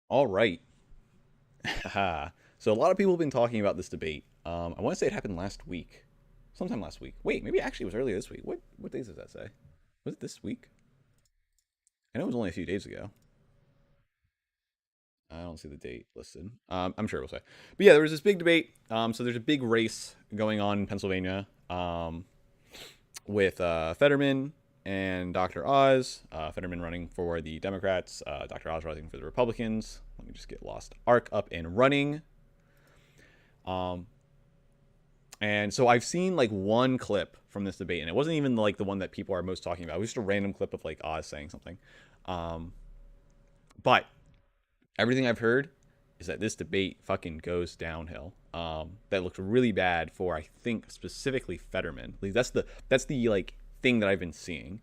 All right. So a lot of people have been talking about this debate. I want to say it happened last week, sometime last week. Wait, maybe actually it was earlier this week. What days does that say? Was it this week? I know it was only a few days ago. I don't see the date listed. I'm sure it will say. But yeah, there was this big debate. So there's a big race going on in Pennsylvania with Fetterman and Dr. Oz. Fetterman running for the Democrats. Dr. Oz running for the Republicans. Let me just get Lost Ark up and running. And so I've seen like one clip from this debate, and it wasn't even like the one that people are most talking about. It was just a random clip of like Oz saying something. But everything I've heard is that this debate fucking goes downhill. That looked really bad for, I think, specifically Fetterman. Like, that's the like thing that I've been seeing.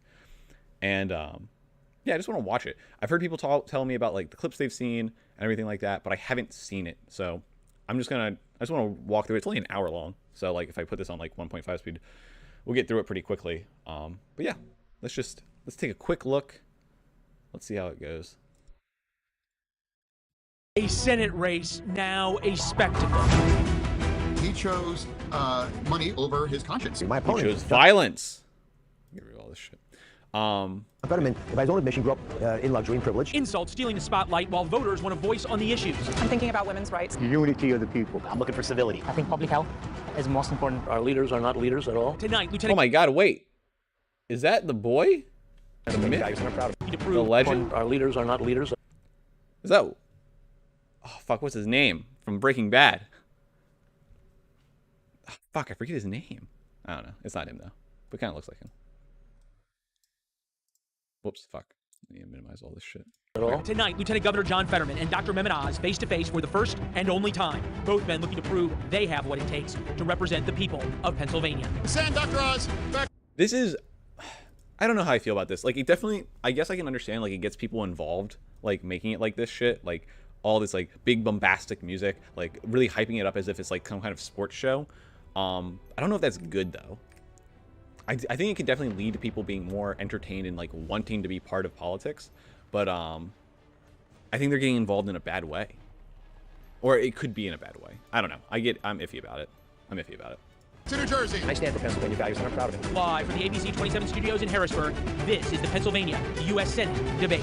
And yeah, I just want to watch it. I've heard people tell me about like the clips they've seen and everything like that, but I haven't seen it. So I just want to walk through it. It's only an hour long, so like if I put this on like 1.5 speed, we'll get through it pretty quickly. But yeah, let's take a quick look. Let's see how it goes. A Senate race, now a spectacle. He chose money over his conscience. My opponent chose violence. Get rid of all this shit. Fetterman, by his own admission, grew up in luxury and privilege. Insult stealing the spotlight while voters want a voice on the issues. I'm thinking about women's rights. Unity of the people. I'm looking for civility. I think public health is most important. Our leaders are not leaders at all. Tonight, Lieutenant. Oh my God! Wait, is that the boy? The legend. Our leaders are not leaders. Is that? Oh fuck! What's his name from Breaking Bad? Oh, fuck! I forget his name. I don't know. It's not him though, but kind of looks like him. Whoops! Fuck. Let me minimize all this shit. Tonight, Lieutenant Governor John Fetterman and Dr. Mehmet Oz face to face for the first and only time. Both men looking to prove they have what it takes to represent the people of Pennsylvania. Send Dr. Oz back. This is, I don't know how I feel about this. Like, it definitely, I guess I can understand, like, it gets people involved, like, making it like this shit, like, all this, like, big bombastic music, like, really hyping it up as if it's, like, some kind of sports show. I don't know if that's good, though. I think it can definitely lead to people being more entertained and, like, wanting to be part of politics, but, I think they're getting involved in a bad way. Or it could be in a bad way. I don't know. I'm iffy about it. To New Jersey. I stand for Pennsylvania values, and I'm proud of it. Live from the ABC 27 studios in Harrisburg, this is the Pennsylvania U.S. Senate debate.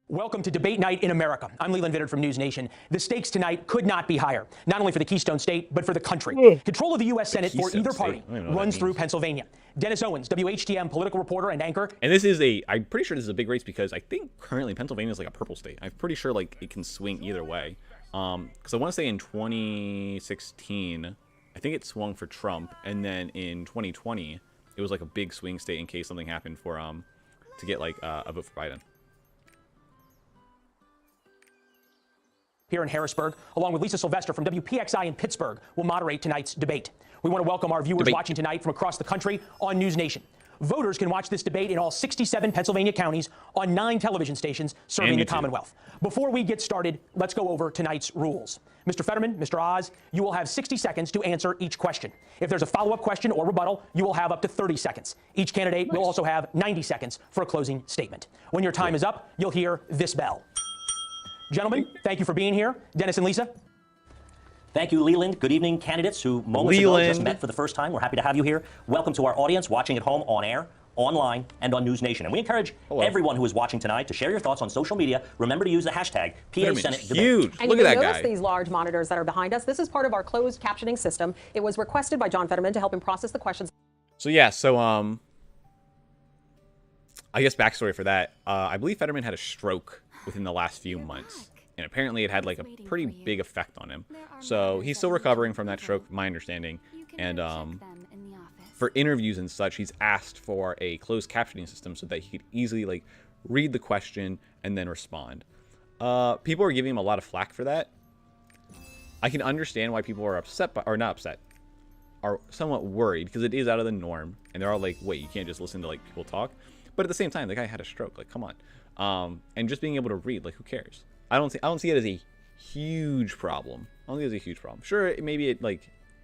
Welcome to Debate Night in America. I'm Leland Vittert from News Nation. The stakes tonight could not be higher, not only for the Keystone State, but for the country. Control of the U.S. Senate for either party runs through Pennsylvania. Dennis Owens, WHTM political reporter and anchor. And I'm pretty sure this is a big race because I think currently Pennsylvania is like a purple state. I'm pretty sure like it can swing either way. Because I want to say in 2016, I think it swung for Trump, and then in 2020, it was like a big swing state in case something happened for to get like a vote for Biden. Here in Harrisburg, along with Lisa Sylvester from WPXI in Pittsburgh, will moderate tonight's debate. We want to welcome our viewers watching tonight from across the country on News Nation. Voters can watch this debate in all 67 Pennsylvania counties on 9 television stations serving the Commonwealth. Before we get started, let's go over tonight's rules. Mr. Fetterman, Mr. Oz, you will have 60 seconds to answer each question. If there's a follow-up question or rebuttal, you will have up to 30 seconds. Each candidate will also have 90 seconds for a closing statement. When your time is up, you'll hear this bell. Gentlemen, thank you for being here. Dennis and Lisa. Thank you, Leland. Good evening, candidates who moments ago just met for the first time. We're happy to have you here. Welcome to our audience watching at home, on air, online, and on News Nation. And we encourage everyone who is watching tonight to share your thoughts on social media. Remember to use the hashtag #PASenate. Huge. And Look you at that notice guy. these large monitors that are behind us. This is part of our closed captioning system. It was requested by John Fetterman to help him process the questions. So yeah, I guess backstory for that. I believe Fetterman had a stroke within the last few months. And apparently it had like a pretty big effect on him. So he's still recovering from that stroke, my understanding. And for interviews and such, he's asked for a closed captioning system so that he could easily like read the question and then respond. People are giving him a lot of flack for that. I can understand why people are upset, or not upset, are somewhat worried because it is out of the norm. And they're all like, wait, you can't just listen to like people talk. But at the same time, the guy had a stroke. Like, come on. And just being able to read, like, who cares? I don't see it as a huge problem. I don't think it's a huge problem. Sure, maybe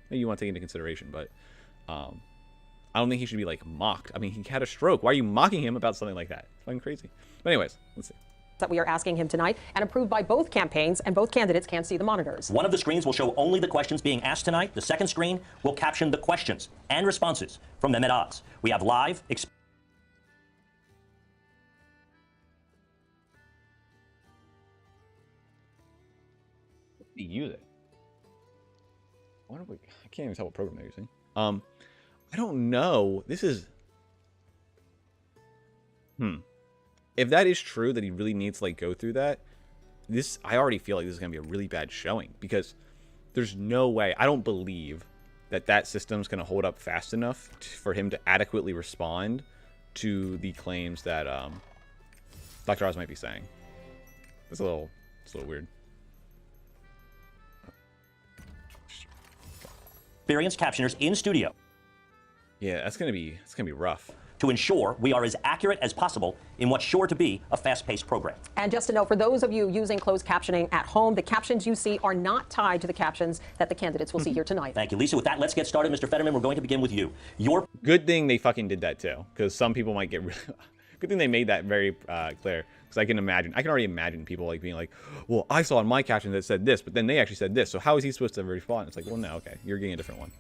you want to take into consideration, but I don't think he should be like mocked. I mean, he had a stroke. Why are you mocking him about something like that? It's fucking crazy. But anyways, let's see. that we are asking him tonight and approved by both campaigns, and both candidates can see the monitors. One of the screens will show only the questions being asked tonight. The second screen will caption the questions and responses from Mehmet Oz. We have live use it. I can't even tell what program they're using. I don't know. This is if that is true, that he really needs to like go through that, I already feel like this is gonna be a really bad showing, because there's no way, I don't believe that system's gonna hold up fast enough for him to adequately respond to the claims that Dr. Oz might be saying. It's a little weird. experienced captioners in studio. Yeah, it's gonna be rough. To ensure we are as accurate as possible in what's sure to be a fast-paced program. And just to note, for those of you using closed captioning at home, the captions you see are not tied to the captions that the candidates will see here tonight. Thank you, Lisa. With that, let's get started. Mr. Fetterman, we're going to begin with you. Good thing they fucking did that too, because some people might get really... Good thing they made that very clear, because I can already imagine people like being like, well, I saw in my caption that said this, but then they actually said this, so how is he supposed to respond? It's like, well, no, okay, you're getting a different one.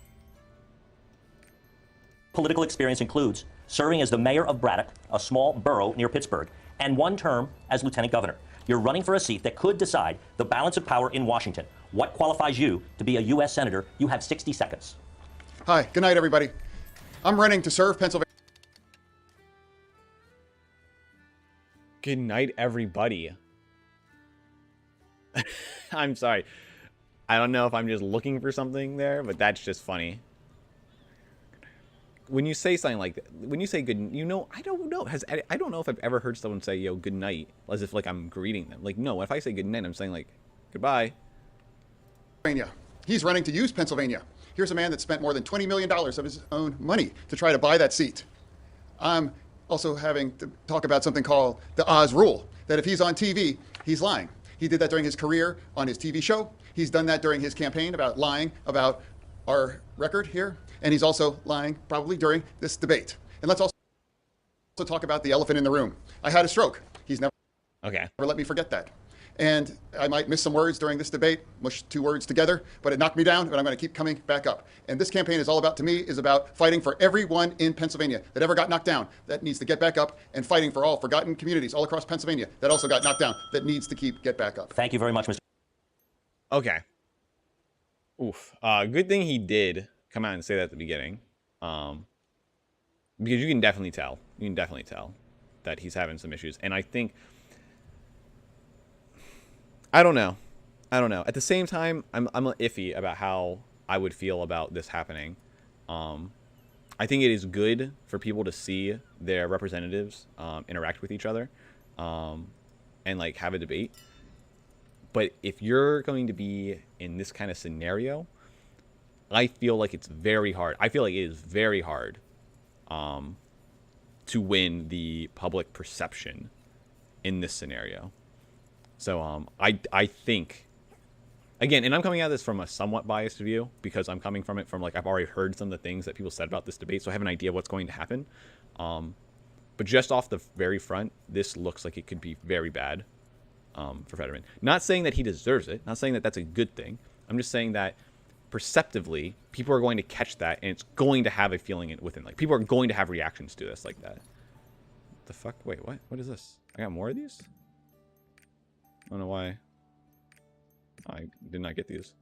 Political experience includes serving as the mayor of Braddock, a small borough near Pittsburgh, and one term as lieutenant governor. You're running for a seat that could decide the balance of power in Washington. What qualifies you to be a U.S. Senator? You have 60 seconds. Hi, good night, everybody. I'm running to serve Pennsylvania. Good night, everybody. I'm sorry. I don't know if I'm just looking for something there, but that's just funny. When you say something like that, when you say good, I don't know. I don't know if I've ever heard someone say, yo, good night, as if like I'm greeting them. Like, no, if I say good night, I'm saying like, goodbye. He's running to use Pennsylvania. Here's a man that spent more than $20 million of his own money to try to buy that seat. I'm also having to talk about something called the Oz rule, that if he's on TV, he's lying. He did that during his career on his TV show. He's done that during his campaign about lying about our record here. And he's also lying probably during this debate. And let's also talk about the elephant in the room. I had a stroke. He's never let me forget that. And I might miss some words during this debate, mush two words together, but it knocked me down, but I'm going to keep coming back up. And this campaign is all about, to me, is about fighting for everyone in Pennsylvania that ever got knocked down, that needs to get back up, and fighting for all forgotten communities all across Pennsylvania that also got knocked down, that needs to get back up. Thank you very much, Mr. Okay. Oof. Good thing he did come out and say that at the beginning, because you can definitely tell that he's having some issues. And I think, I don't know. At the same time, I'm iffy about how I would feel about this happening. I think it is good for people to see their representatives interact with each other and like have a debate. But if you're going to be in this kind of scenario, I feel like it's very hard. I feel like it is very hard to win the public perception in this scenario. So I think, again, and I'm coming at this from a somewhat biased view, because I'm coming from it from like I've already heard some of the things that people said about this debate, so I have an idea what's going to happen. But just off the very front, this looks like it could be very bad for Fetterman. Not saying that he deserves it, not saying that that's a good thing. I'm just saying that perceptively, people are going to catch that, and it's going to have a feeling within. Like, people are going to have reactions to this like that. What the fuck? Wait, what? What is this? I got more of these? I don't know why. I did not get these.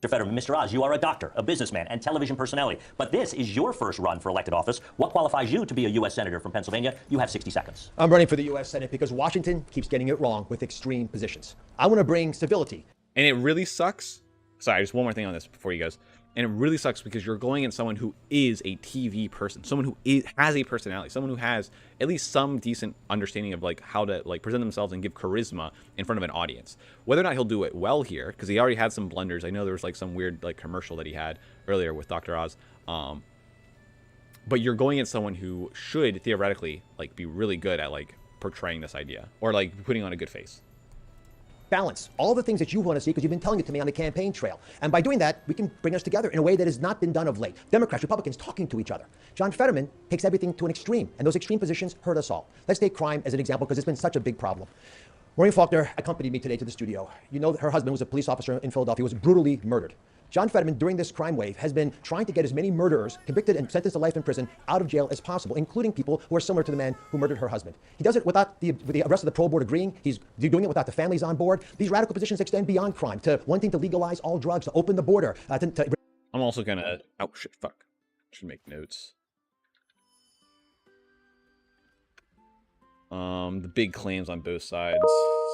Mr. Fetterman, Mr. Oz, you are a doctor, a businessman, and television personality. But this is your first run for elected office. What qualifies you to be a U.S. Senator from Pennsylvania? You have 60 seconds. I'm running for the U.S. Senate because Washington keeps getting it wrong with extreme positions. I want to bring civility. And it really sucks. Sorry, just one more thing on this before you guys. And it really sucks because you're going at someone who is a TV person, someone who has a personality, someone who has at least some decent understanding of like how to like present themselves and give charisma in front of an audience. Whether or not he'll do it well here, because he already had some blunders. I know there was like some weird like commercial that he had earlier with Dr. Oz. But you're going at someone who should theoretically like be really good at like portraying this idea or like putting on a good face. balance all the things that you want to see because you've been telling it to me on the campaign trail. And by doing that, we can bring us together in a way that has not been done of late. Democrats, Republicans talking to each other. John Fetterman takes everything to an extreme, and those extreme positions hurt us all. Let's take crime as an example because it's been such a big problem. Maureen Faulkner accompanied me today to the studio. You know that her husband was a police officer in Philadelphia, was brutally murdered. John Fetterman, during this crime wave, has been trying to get as many murderers convicted and sentenced to life in prison out of jail as possible, including people who are similar to the man who murdered her husband. He does it without the rest of the parole board agreeing. He's doing it without the families on board. These radical positions extend beyond crime to wanting to legalize all drugs, to open the border. I'm also gonna. Oh shit! Fuck. Should make notes. The big claims on both sides.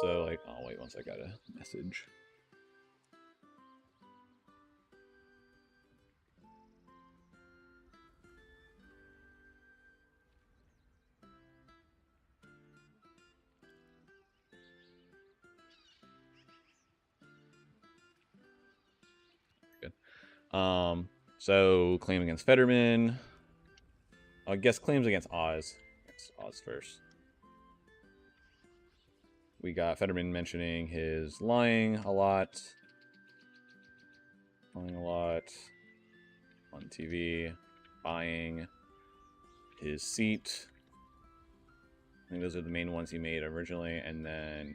So like, oh wait, once I got a message. Good. So claim against Fetterman. I guess claims against Oz. Against Oz first. We got Fetterman mentioning his lying a lot on TV, buying his seat. I think those are the main ones he made originally, and then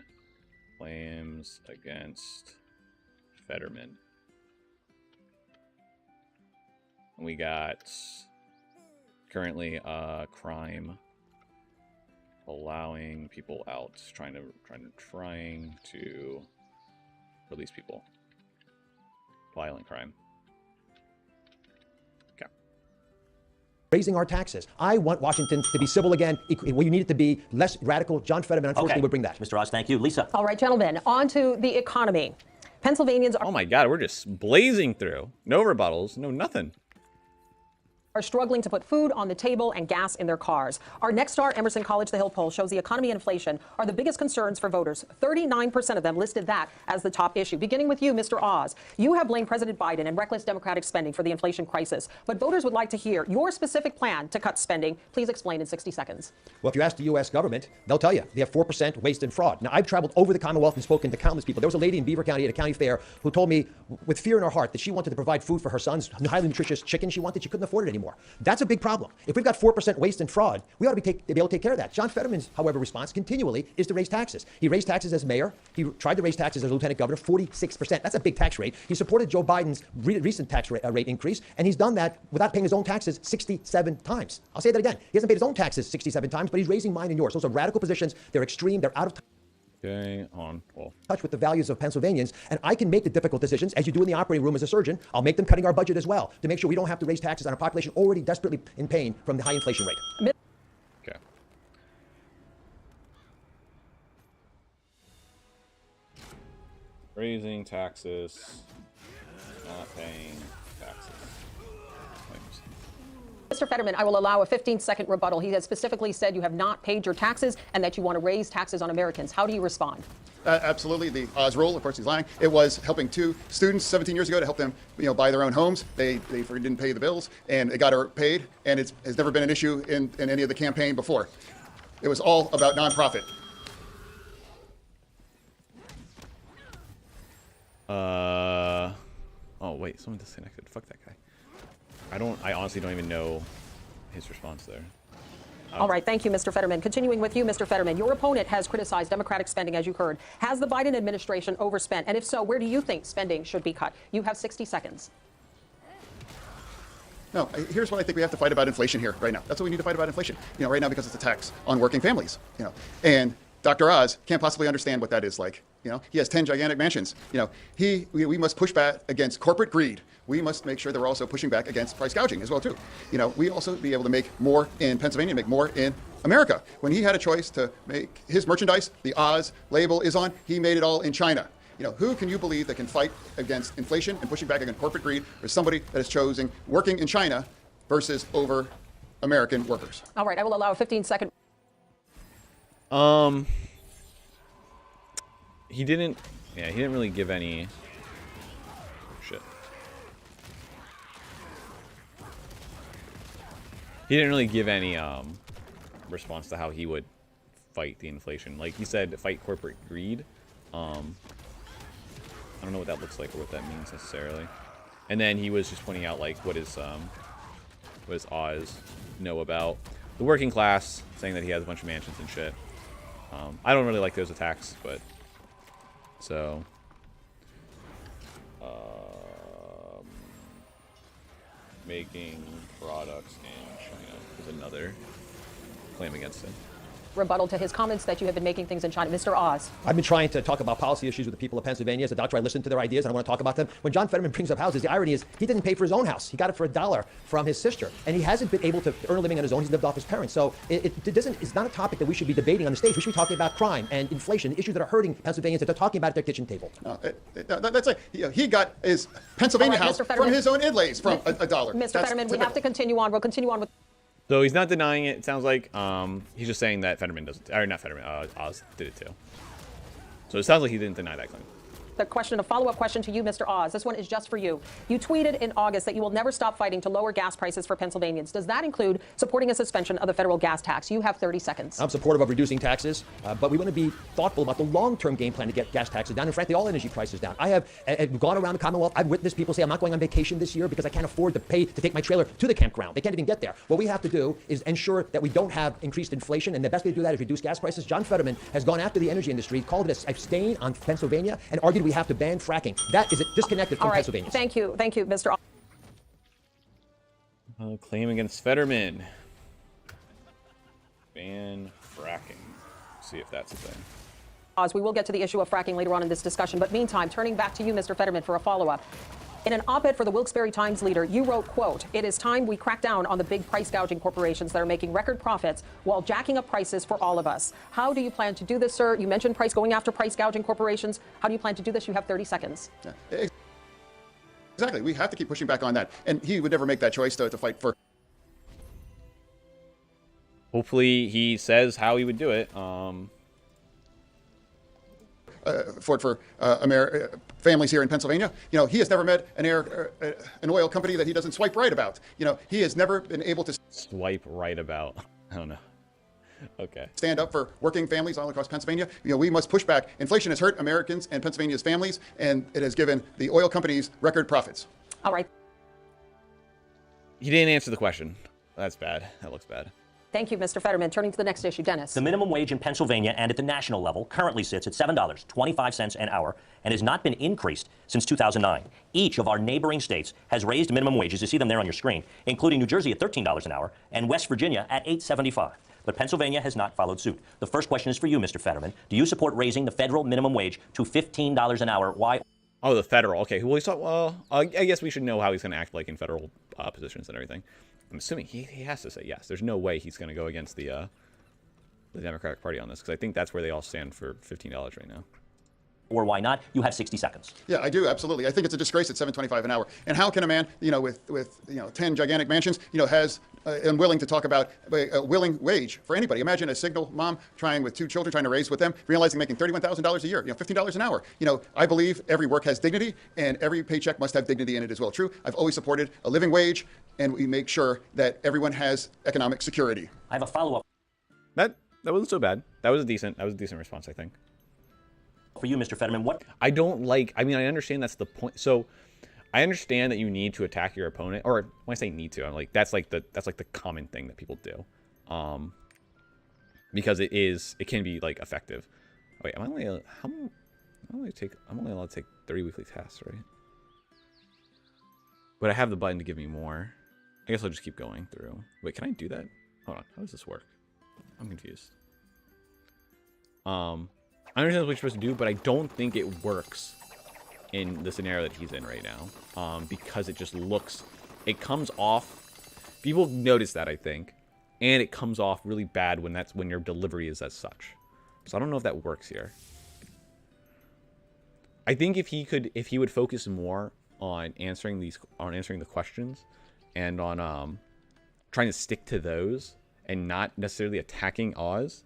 claims against Fetterman. And we got currently crime, allowing people out, trying to release people. Violent crime. Okay. Raising our taxes. I want Washington to be civil again. Well, you need it to be less radical. John Fetterman, unfortunately, would bring that. Mr. Oz, thank you. Lisa. All right, gentlemen, on to the economy. Pennsylvanians Oh my God, we're just blazing through. No rebuttals, no nothing. are struggling to put food on the table and gas in their cars. Our Next Star Emerson College The Hill poll shows the economy and inflation are the biggest concerns for voters. 39% of them listed that as the top issue. Beginning with you, Mr. Oz. You have blamed President Biden and reckless Democratic spending for the inflation crisis, but voters would like to hear your specific plan to cut spending. Please explain in 60 seconds. Well, if you ask the U.S. government, they'll tell you they have 4% waste and fraud. Now, I've traveled over the Commonwealth and spoken to countless people. There was a lady in Beaver County at a county fair who told me with fear in her heart that she wanted to provide food for her son's highly nutritious chicken she wanted. She couldn't afford it anymore. That's a big problem. If we've got 4% waste and fraud, we ought to be able to take care of that. John Fetterman's, however, response continually is to raise taxes. He raised taxes as mayor. He tried to raise taxes as lieutenant governor, 46%. That's a big tax rate. He supported Joe Biden's recent tax rate increase, and he's done that without paying his own taxes 67 times. I'll say that again. He hasn't paid his own taxes 67 times, but he's raising mine and yours. Those are radical positions. They're extreme. They're out of touch with the values of Pennsylvanians, and I can make the difficult decisions, as you do in the operating room as a surgeon. I'll make them cutting our budget as well to make sure we don't have to raise taxes on a population already desperately in pain from the high inflation rate. Okay. Raising taxes, not paying taxes. Claims. Mr. Fetterman, I will allow a 15-second rebuttal. He has specifically said you have not paid your taxes and that you want to raise taxes on Americans. How do you respond? Absolutely. The Oz rule, of course, he's lying. It was helping two students 17 years ago to help them, buy their own homes. They didn't pay the bills, and it got her paid, and it has never been an issue in any of the campaign before. It was all about nonprofit. Oh wait, someone disconnected. Fuck that guy. I honestly don't even know his response there. All right, thank you, Mr. Fetterman. Continuing with you, Mr. Fetterman, your opponent has criticized Democratic spending, as you heard. Has the Biden administration overspent? And if so, where do you think spending should be cut? You have 60 seconds. No, here's what I think we have to fight about inflation here right now. That's what we need to fight about inflation. Right now because it's a tax on working families. And Dr. Oz can't possibly understand what that is like. He has 10 gigantic mansions. We must push back against corporate greed. We must make sure that we're also pushing back against price gouging as well too. We also be able to make more in Pennsylvania, make more in America. When he had a choice to make his merchandise, the Oz label is on, he made it all in China. Who can you believe that can fight against inflation and pushing back against corporate greed for somebody that is choosing working in China versus over American workers? All right, I will allow a 15-second. He didn't really give any shit. He didn't really give any response to how he would fight the inflation. Like he said, fight corporate greed. I don't know what that looks like or what that means necessarily. And then he was just pointing out like what does Oz know about the working class, saying that he has a bunch of mansions and shit. I don't really like those attacks, but so making products in China is another claim against him. Rebuttal to his comments that you have been making things in China. Mr. Oz. I've been trying to talk about policy issues with the people of Pennsylvania. As a doctor, I listen to their ideas and I want to talk about them. When John Fetterman brings up houses, the irony is he didn't pay for his own house. He got it for $1 from his sister. And he hasn't been able to earn a living on his own. He's lived off his parents. So it's not a topic that we should be debating on the stage. We should be talking about crime and inflation, issues that are hurting Pennsylvanians that they're talking about at their kitchen table. That's like, he got his Pennsylvania house from his own inlays from $1. Mr. Fetterman, we have to continue on. We'll continue on with... So he's not denying it, it sounds like. He's just saying that Fetterman doesn't, or not Fetterman, Oz did it too. So it sounds like he didn't deny that claim. The question, a follow-up question to you, Mr. Oz. This one is just for you. You tweeted in August that you will never stop fighting to lower gas prices for Pennsylvanians. Does that include supporting a suspension of the federal gas tax? You have 30 seconds. I'm supportive of reducing taxes, but we want to be thoughtful about the long-term game plan to get gas taxes down and, frankly, all energy prices down. I have gone around the Commonwealth. I've witnessed people say, I'm not going on vacation this year because I can't afford to pay to take my trailer to the campground. They can't even get there. What we have to do is ensure that we don't have increased inflation, and the best way to do that is reduce gas prices. John Fetterman has gone after the energy industry, called it a stain on Pennsylvania, and argued we have to ban fracking. That is disconnected from Pennsylvania. Thank you, Mr. Oz. Claim against Fetterman. Ban fracking. See if that's a thing. Oz, we will get to the issue of fracking later on in this discussion, but meantime, turning back to you, Mr. Fetterman, for a follow-up. In an op-ed for the Wilkes-Barre Times Leader, you wrote, quote, "It is time we crack down on the big price gouging corporations that are making record profits while jacking up prices for all of us." How do you plan to do this, sir? You mentioned going after price gouging corporations. How do you plan to do this? You have 30 seconds. Yeah, exactly. We have to keep pushing back on that. And he would never make that choice to fight for. Hopefully he says how he would do it. For families here in Pennsylvania. You know, he has never met an oil company that he doesn't swipe right about. You know, he has never been able to swipe right about. I don't know. Okay. Stand up for working families all across Pennsylvania. You know, we must push back. Inflation has hurt Americans and Pennsylvania's families, and it has given the oil companies record profits. All right. He didn't answer the question. That's bad. That looks bad. Thank you, Mr. Fetterman. Turning to the next issue, Dennis. The minimum wage in Pennsylvania and at the national level currently sits at $7.25 an hour and has not been increased since 2009. Each of our neighboring states has raised minimum wages. You see them there on your screen, including New Jersey at $13 an hour and West Virginia at $8.75. But Pennsylvania has not followed suit. The first question is for you, Mr. Fetterman. Do you support raising the federal minimum wage to $15 an hour? Why? Oh, the federal. Okay. Well, I guess we should know how he's going to act like in federal positions and everything. I'm assuming he has to say yes. There's no way he's going to go against the Democratic Party on this, because I think that's where they all stand for $15 right now. Or why not? You have 60 seconds. Yeah, I do, absolutely. I think it's a disgrace at $7.25 an hour. And how can a man, you know, with 10 gigantic mansions, you know, has unwilling to talk about a willing wage for anybody? Imagine a single mom with 2 children trying to raise with them, realizing making $31,000 a year, you know, $15 an hour. You know, I believe every work has dignity, and every paycheck must have dignity in it as well. True, I've always supported a living wage, and we make sure that everyone has economic security. I have a follow-up. That wasn't so bad. That was a decent response, I think. For you, Mr. Fetterman, what? I don't like, I mean, I understand that's the point. So I understand that you need to attack your opponent, or when I say need to, I'm like, that's like the common thing that people do. Because it can be like effective. Wait, I'm only allowed to take 30 weekly tasks, right? But I have the button to give me more. I guess I'll just keep going through. Wait, can I do that? Hold on, how does this work? I'm confused. I understand what you're supposed to do, but I don't think it works in the scenario that he's in right now. Because it comes off, people notice that, I think, and it comes off really bad when your delivery is as such. So I don't know if that works here. I think if he would focus more on answering the questions and on trying to stick to those and not necessarily attacking Oz,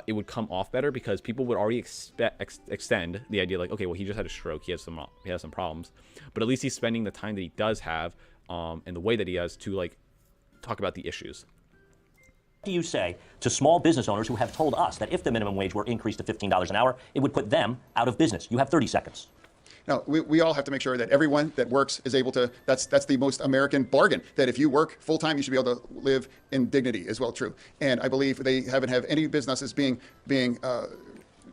it would come off better, because people would already extend the idea like, okay, well, he just had a stroke, he has some problems, but at least he's spending the time that he does have, and the way that he has to like talk about the issues. do you say to small business owners who have told us that if the minimum wage were increased to $15 an hour, it would put them out of business? You have 30 seconds. No, we all have to make sure that everyone that works is able to, that's the most American bargain, that if you work full-time, you should be able to live in dignity as well, true. And I believe they haven't have any businesses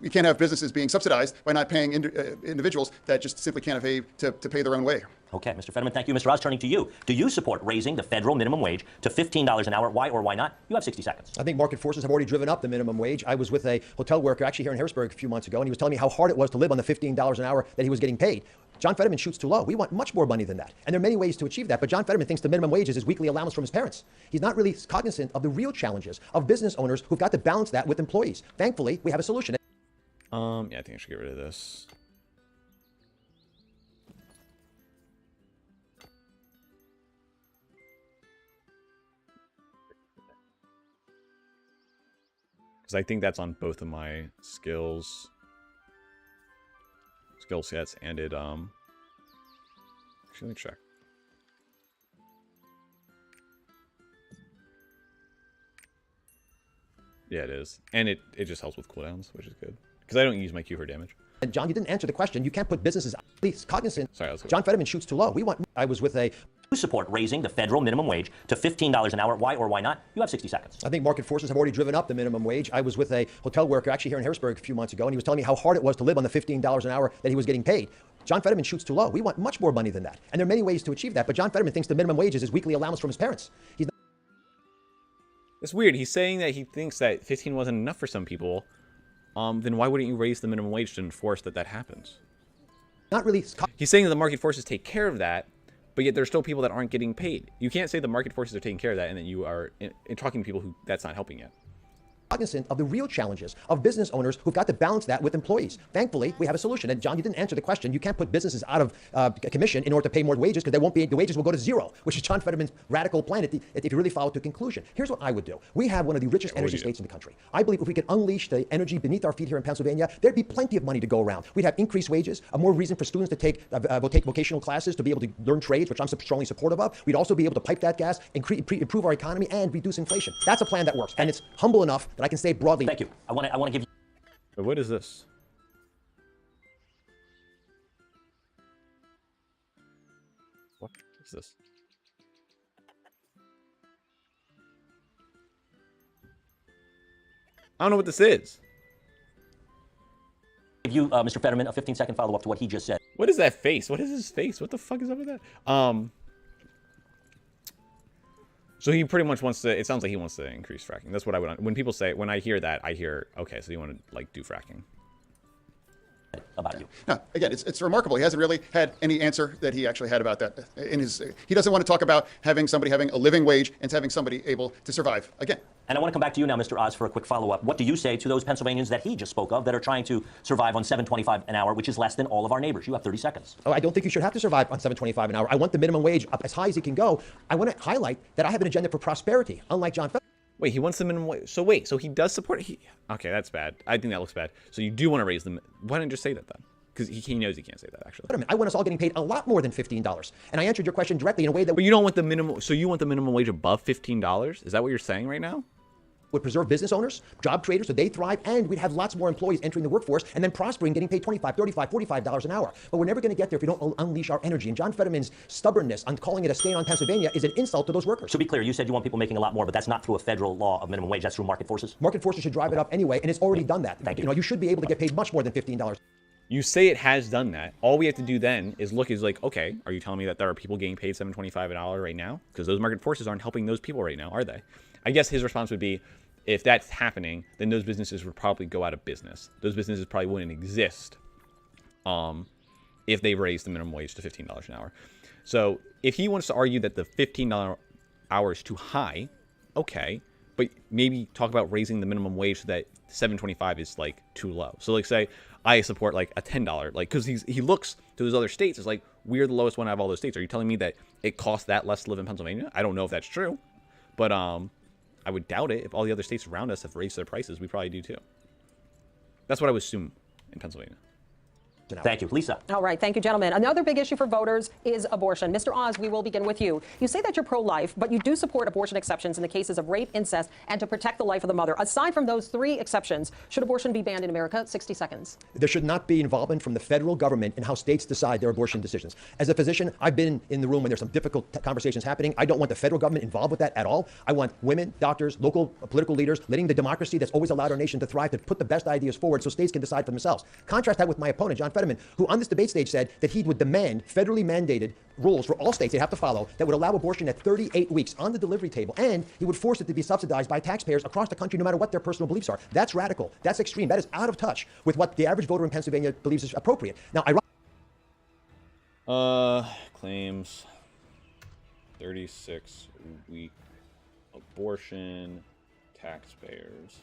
you can't have businesses being subsidized by not paying individuals that just simply can't pay to pay their own way. Okay, Mr. Fetterman, thank you. Mr. Oz, turning to you. Do you support raising the federal minimum wage to $15 an hour? Why or why not? You have 60 seconds. I think market forces have already driven up the minimum wage. I was with a hotel worker actually here in Harrisburg a few months ago, and he was telling me how hard it was to live on the $15 an hour that he was getting paid. John Fetterman shoots too low. We want much more money than that. And there are many ways to achieve that. But John Fetterman thinks the minimum wage is his weekly allowance from his parents. He's not really cognizant of the real challenges of business owners who've got to balance that with employees. Thankfully, we have a solution. Yeah, I think I should get rid of this. Because I think that's on both of my skill sets, and it actually, let me check. Yeah, it is, and it just helps with cooldowns, which is good because I don't use my Q for damage. And John, you didn't answer the question. You can't put businesses at least cognizant. Sorry, let's go. John Fetterman shoots too low. I was with a. You support raising the federal minimum wage to $15 an hour. Why or why not? You have 60 seconds. I think market forces have already driven up the minimum wage. I was with a hotel worker actually here in Harrisburg a few months ago, and he was telling me how hard it was to live on the $15 an hour that he was getting paid. John Fetterman shoots too low. We want much more money than that. And there are many ways to achieve that. But John Fetterman thinks the minimum wage is his weekly allowance from his parents. He's not. It's weird. He's saying that he thinks that 15 wasn't enough for some people. Then why wouldn't you raise the minimum wage to enforce that happens? Not really. He's saying that the market forces take care of that, but yet there's still people that aren't getting paid. You can't say the market forces are taking care of that and then you are talking to people who that's not helping yet. Cognizant of the real challenges of business owners who've got to balance that with employees. Thankfully, we have a solution. And John, you didn't answer the question. You can't put businesses out of commission in order to pay more wages because the wages will go to zero, which is John Fetterman's radical plan if you really follow it to conclusion. Here's what I would do. We have one of the richest energy states in the country. I believe if we could unleash the energy beneath our feet here in Pennsylvania, there'd be plenty of money to go around. We'd have increased wages, a more reason for students to take vocational classes to be able to learn trades, which I'm strongly supportive of. We'd also be able to pipe that gas, improve our economy, and reduce inflation. That's a plan that works. And it's humble enough that I can say broadly. Thank you. I want to give you. But what is this? What is this? I don't know what this is. Give you, Mr. Fetterman, a 15-second follow-up to what he just said. What is that face? What is his face? What the fuck is up with that? So he pretty much wants to, it sounds like he wants to increase fracking. That's what I would, when people say, when I hear that, I hear, okay, so you want to like do fracking. About you. Now, again, it's remarkable. He hasn't really had any answer that he actually had about that. He doesn't want to talk about having somebody having a living wage and having somebody able to survive. Again. And I want to come back to you now, Mr. Oz, for a quick follow-up. What do you say to those Pennsylvanians that he just spoke of that are trying to survive on $7.25 an hour, which is less than all of our neighbors? You have 30 seconds. Oh, I don't think you should have to survive on $7.25 an hour. I want the minimum wage up as high as it can go. I want to highlight that I have an agenda for prosperity, unlike John Fetterman. Wait, he wants the minimum wage. So wait, so he does support. Okay, that's bad. I think that looks bad. So you do want to raise them. Why didn't you just say that then? Because he knows he can't say that, actually. I want us all getting paid a lot more than $15. And I answered your question directly in a way that... But you don't want the minimum... So you want the minimum wage above $15? Is that what you're saying right now? Would preserve business owners, job creators, so they thrive, and we'd have lots more employees entering the workforce and then prospering, getting paid $25, $35, $45 an hour. But we're never going to get there if we don't unleash our energy. And John Fetterman's stubbornness on calling it a stain on Pennsylvania is an insult to those workers. To be clear, you said you want people making a lot more, but that's not through a federal law of minimum wage. That's through market forces? Market forces should drive it up anyway, and it's already done that. Thank you. You know, you should be able to get paid much more than $15. You say it has done that. All we have to do then is look like, okay, are you telling me that there are people getting paid $7.25 an hour right now? Because those market forces aren't helping those people right now, are they? I guess his response would be, if that's happening, then those businesses would probably go out of business. Those businesses probably wouldn't exist if they raised the minimum wage to $15 an hour. So if he wants to argue that the $15 hour is too high, okay, but maybe talk about raising the minimum wage so that $7.25 is like too low. So like say I support like a $10, like because he looks to those other states as like we're the lowest one out of all those states. Are you telling me that it costs that less to live in Pennsylvania? I don't know if that's true, but I would doubt it. If all the other states around us have raised their prices, we probably do too. That's what I would assume in Pennsylvania. Thank you. Lisa. All right. Thank you, gentlemen. Another big issue for voters is abortion. Mr. Oz, we will begin with you. You say that you're pro-life, but you do support abortion exceptions in the cases of rape, incest, and to protect the life of the mother. Aside from those three exceptions, should abortion be banned in America? 60 seconds. There should not be involvement from the federal government in how states decide their abortion decisions. As a physician, I've been in the room when there's some difficult conversations happening. I don't want the federal government involved with that at all. I want women, doctors, local political leaders, letting the democracy that's always allowed our nation to thrive to put the best ideas forward so states can decide for themselves. Contrast that with my opponent, John Fetterman, who on this debate stage said that he would demand federally mandated rules for all states they have to follow that would allow abortion at 38 weeks on the delivery table, and he would force it to be subsidized by taxpayers across the country no matter what their personal beliefs are. That's radical. That's extreme. That is out of touch with what the average voter in Pennsylvania believes is appropriate. Now, Claims 36-week abortion, taxpayers.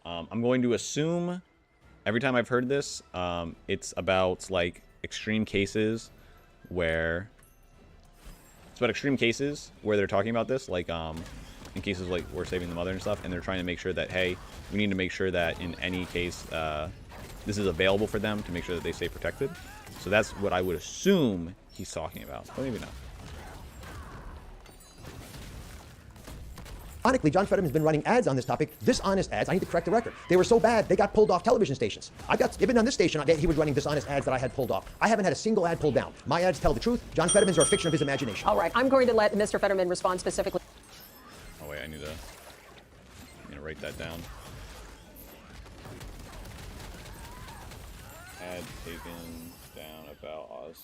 I'm going to assume every time I've heard this, it's about like extreme cases where they're talking about this, like in cases like we're saving the mother and stuff, and they're trying to make sure that, hey, we need to make sure that in any case this is available for them to make sure that they stay protected. So that's what I would assume he's talking about, but maybe not. Ironically, John Fetterman's been running ads on this topic, dishonest ads. I need to correct the record. They were so bad, they got pulled off television stations. Even on this station, he was running dishonest ads that I had pulled off. I haven't had a single ad pulled down. My ads tell the truth. John Fetterman's are a fiction of his imagination. All right. I'm going to let Mr. Fetterman respond specifically. Oh, wait, I need to write that down. Ad taken down about Oz.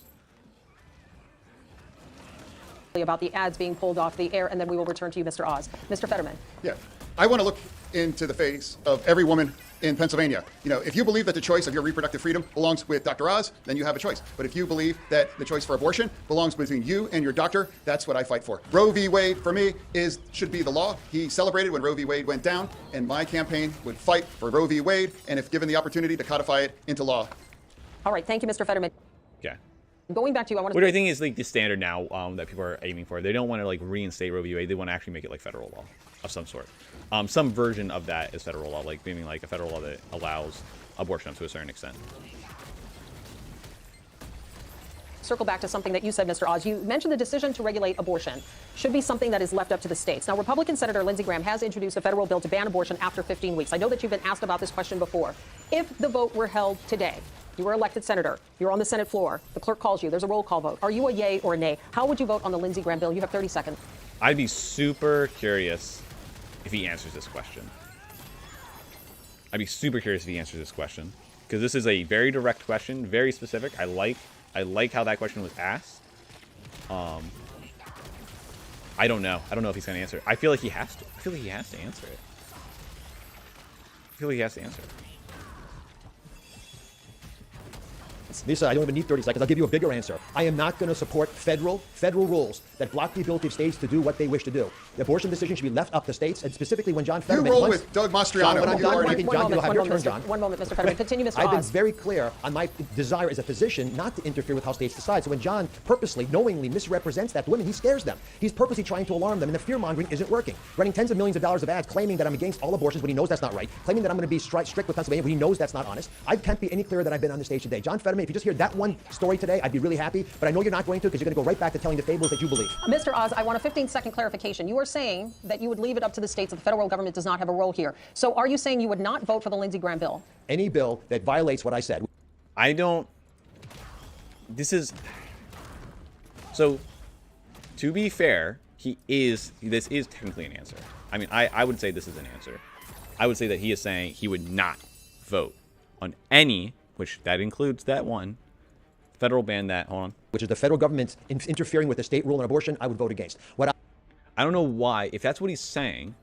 About the ads being pulled off the air, and then we will return to you, Mr. Oz. Mr. Fetterman. Yeah. I want to look into the face of every woman in Pennsylvania. You know, if you believe that the choice of your reproductive freedom belongs with Dr. Oz, then you have a choice. But if you believe that the choice for abortion belongs between you and your doctor, that's what I fight for. Roe v. Wade, for me, should be the law. He celebrated when Roe v. Wade went down, and my campaign would fight for Roe v. Wade, and if given the opportunity to codify it into law. All right. Thank you, Mr. Fetterman. Okay. Going back to you, I want to... What I think is like the standard now that people are aiming for. They don't want to like reinstate Roe v. Wade. They want to actually make it like federal law of some sort. Some version of that is federal law, like meaning like a federal law that allows abortion up to a certain extent. Circle back to something that you said, Mr. Oz. You mentioned the decision to regulate abortion should be something that is left up to the states. Now, Republican Senator Lindsey Graham has introduced a federal bill to ban abortion after 15 weeks. I know that you've been asked about this question before. If the vote were held today, you were elected senator, you're on the Senate floor, the clerk calls you, there's a roll call vote. Are you a yay or a nay? How would you vote on the Lindsey Graham bill? You have 30 seconds. I'd be super curious if he answers this question. I'd be super curious if he answers this question, because this is a very direct question, very specific. I like how that question was asked. I don't know. I don't know if he's going to answer it. I feel like he has to. I feel like he has to answer it. I feel like he has to answer it. Lisa, I don't even need 30 seconds. I'll give you a bigger answer. I am not going to support federal rules that block the ability of states to do what they wish to do. The abortion decision should be left up to states, and specifically when John Fetterman... You roll with Doug Mastriano. John, when I'm done, John, you'll have your turn, John. One moment, Mr. Fetterman. Continue, Mr. Oz. I've been very clear on my desire as a physician not to interfere with how states decide. So when John purposely, knowingly misrepresents that to women, he scares them. He's purposely trying to alarm them, and the fear-mongering isn't working. Running tens of millions of dollars of ads claiming that I'm against all abortions when he knows that's not right, claiming that I'm going to be strict with Pennsylvania when he knows that's not honest. I can't be any clearer than I've been on the stage today. John Fetterman, if you just hear that one story today, I'd be really happy, but I know you're not going to, because you're going to go right back to telling the fables that you believe. Mr. Oz, I want a 15-second clarification. You are saying that you would leave it up to the states, that the federal government does not have a role here. So are you saying you would not vote for the Lindsey Graham bill? Any bill that violates what I said. I don't... This is... So, to be fair, this is technically an answer. I mean, I would say this is an answer. I would say that he is saying he would not vote on any, which that includes that one, federal ban that, hold on. Which is the federal government interfering with the state rule on abortion, I would vote against. I don't know why. If that's what he's saying,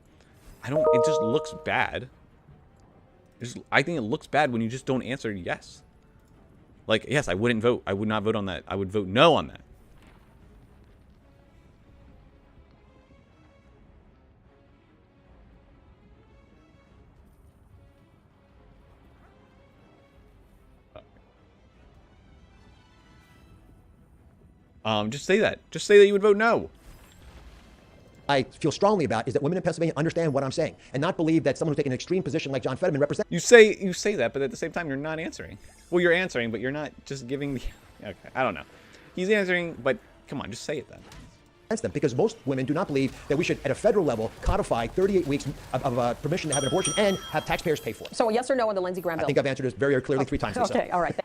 it just looks bad. I think it looks bad when you just don't answer yes. Like, yes, I wouldn't vote. I would not vote on that. I would vote no on that. Just say that. Just say that you would vote no. I feel strongly about is that women in Pennsylvania understand what I'm saying and not believe that someone who's taking an extreme position like John Fetterman represents. You say that, but at the same time, you're not answering. Well, you're answering, but you're not just giving the... Okay, I don't know. He's answering, but come on, just say it then. Them because most women do not believe that we should, at a federal level, codify 38 weeks of permission to have an abortion and have taxpayers pay for it. So a yes or no on the Lindsey Graham bill? I think I've answered this very, very clearly 3 times. Okay, all right.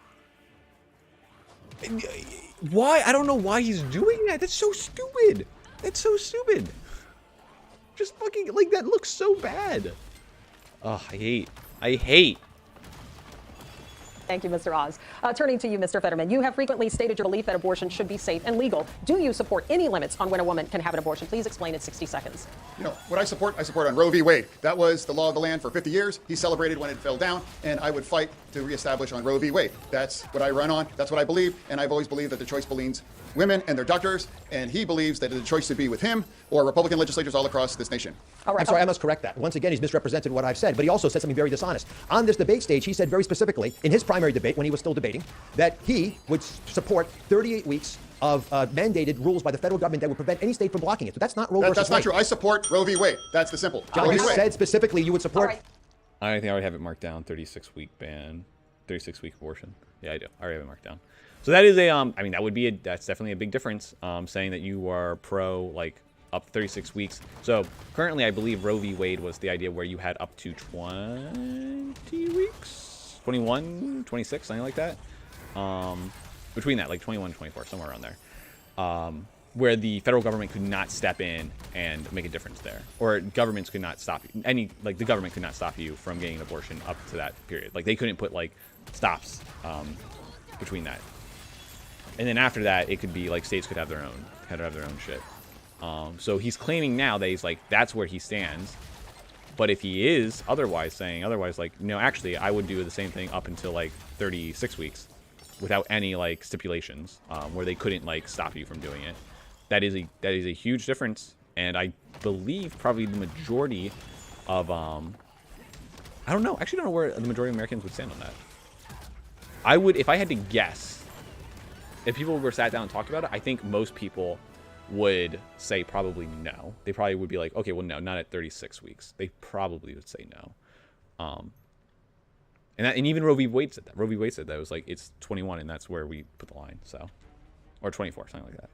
Why? I don't know why he's doing that. That's so stupid. That's so stupid. Just fucking, like, that looks so bad. Oh, I hate. Thank you, Mr. Oz. Turning to you, Mr. Fetterman, you have frequently stated your belief that abortion should be safe and legal. Do you support any limits on when a woman can have an abortion? Please explain in 60 seconds. You know, what I support on Roe v. Wade. That was the law of the land for 50 years. He celebrated when it fell down, and I would fight to reestablish on Roe v. Wade. That's what I run on. That's what I believe, and I've always believed that the choice belongs women and their doctors, and he believes that the choice should be with him or Republican legislators all across this nation. All right. I'm sorry, I must correct that. Once again, he's misrepresented what I've said, but he also said something very dishonest. On this debate stage, he said very specifically, in his primary debate, when he was still debating, that he would support 38 weeks of mandated rules by the federal government that would prevent any state from blocking it. So that's not Roe versus That's not Wade. true. I support Roe v. Wade. That's the simple. John, Roe you v. Wade. said specifically you would support... All right. I think I already have it marked down. 36-week ban, 36-week abortion. Yeah, I do. I already have it marked down. So that is a, I mean, that's definitely a big difference, saying that you are pro, like, up to 36 weeks. So currently, I believe Roe v. Wade was the idea where you had up to 20 weeks, 21, 26, something like that. Between that, like 21 and 24, somewhere around there. Where the federal government could not step in and make a difference there. Or governments could not stop you. The government could not stop you from getting an abortion up to that period. Like, they couldn't put, like, stops between that. And then after that, it could be like states could have their own shit. So he's claiming now that he's like, that's where he stands. But if he is otherwise, like, no, actually, I would do the same thing up until like 36 weeks without any like stipulations, where they couldn't like stop you from doing it. That is a huge difference. And I believe probably the majority of, I don't know. Actually, I don't know where the majority of Americans would stand on that. I would, if I had to guess, if people were sat down and talked about it, I think most people would say probably no. They probably would be like, okay, well, no, not at 36 weeks. They probably would say no. And even Roe v. Wade said that. Roe v. Wade said that. It was like, it's 21, and that's where we put the line. So, or 24, something like that.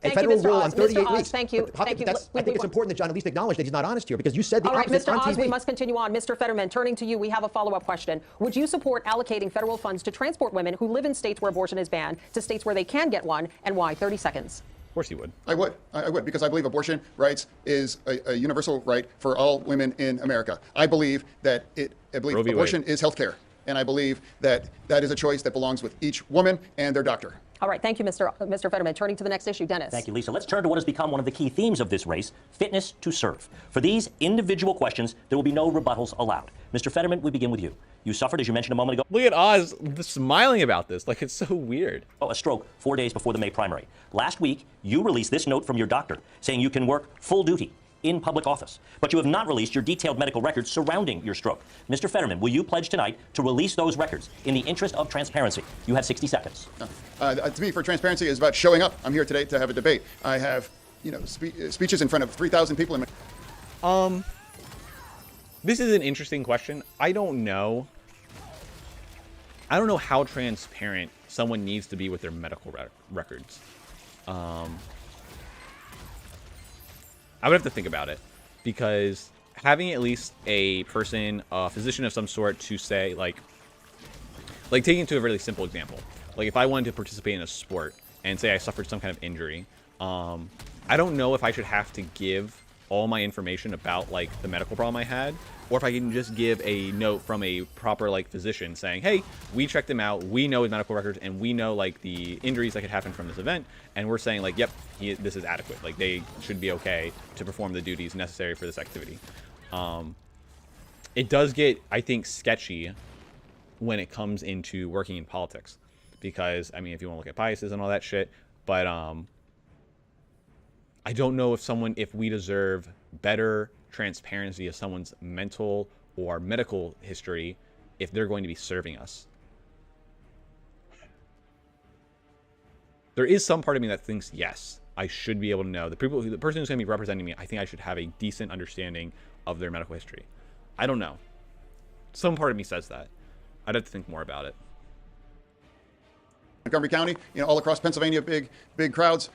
A Thank federal you, Mr. rule Oz. on 38 Mr. Oz, weeks. thank you. But how- Thank you. I think it's important that John at least acknowledge that he's not honest here, because you said the All right, opposite Mr. on Oz, TV. we must continue on. Mr. Fetterman, turning to you, we have a follow-up question. Would you support allocating federal funds to transport women who live in states where abortion is banned to states where they can get one, and why? 30 seconds. Of course he would. I would, because I believe abortion rights is a universal right for all women in America. I believe that Roe v. abortion Wade. is health care. And I believe that that is a choice that belongs with each woman and their doctor. All right, thank you, Mr. Fetterman. Turning to the next issue, Dennis. Thank you, Lisa. Let's turn to what has become one of the key themes of this race, fitness to serve. For these individual questions, there will be no rebuttals allowed. Mr. Fetterman, we begin with you. You suffered, as you mentioned a moment ago, Look at Oz smiling about this. Like, it's so weird. a stroke 4 days before the May primary. Last week, you released this note from your doctor saying you can work full duty in public office, but you have not released your detailed medical records surrounding your stroke. Mr. Fetterman, will you pledge tonight to release those records in the interest of transparency? You have 60 seconds. To me, for transparency, is about showing up. I'm here today to have a debate. I have, speeches in front of 3,000 people. This is an interesting question. I don't know how transparent someone needs to be with their medical records. I would have to think about it, because having at least a person, a physician of some sort, to say, like taking it to a really simple example, like if I wanted to participate in a sport and say I suffered some kind of injury, I don't know if I should have to give all my information about like the medical problem I had, or if I can just give a note from a proper like physician saying, hey, we checked him out, we know his medical records, and we know like the injuries that could happen from this event, and we're saying like, yep, this is adequate. Like, they should be okay to perform the duties necessary for this activity. It does get, I think, sketchy when it comes into working in politics, because I mean, if you want to look at biases and all that shit, but I don't know if we deserve better transparency of someone's mental or medical history if they're going to be serving us. There is some part of me that thinks yes, I should be able to know. The person who's going to be representing me, I think I should have a decent understanding of their medical history. I don't know. Some part of me says that. I'd have to think more about it. Montgomery County, all across Pennsylvania, big crowds.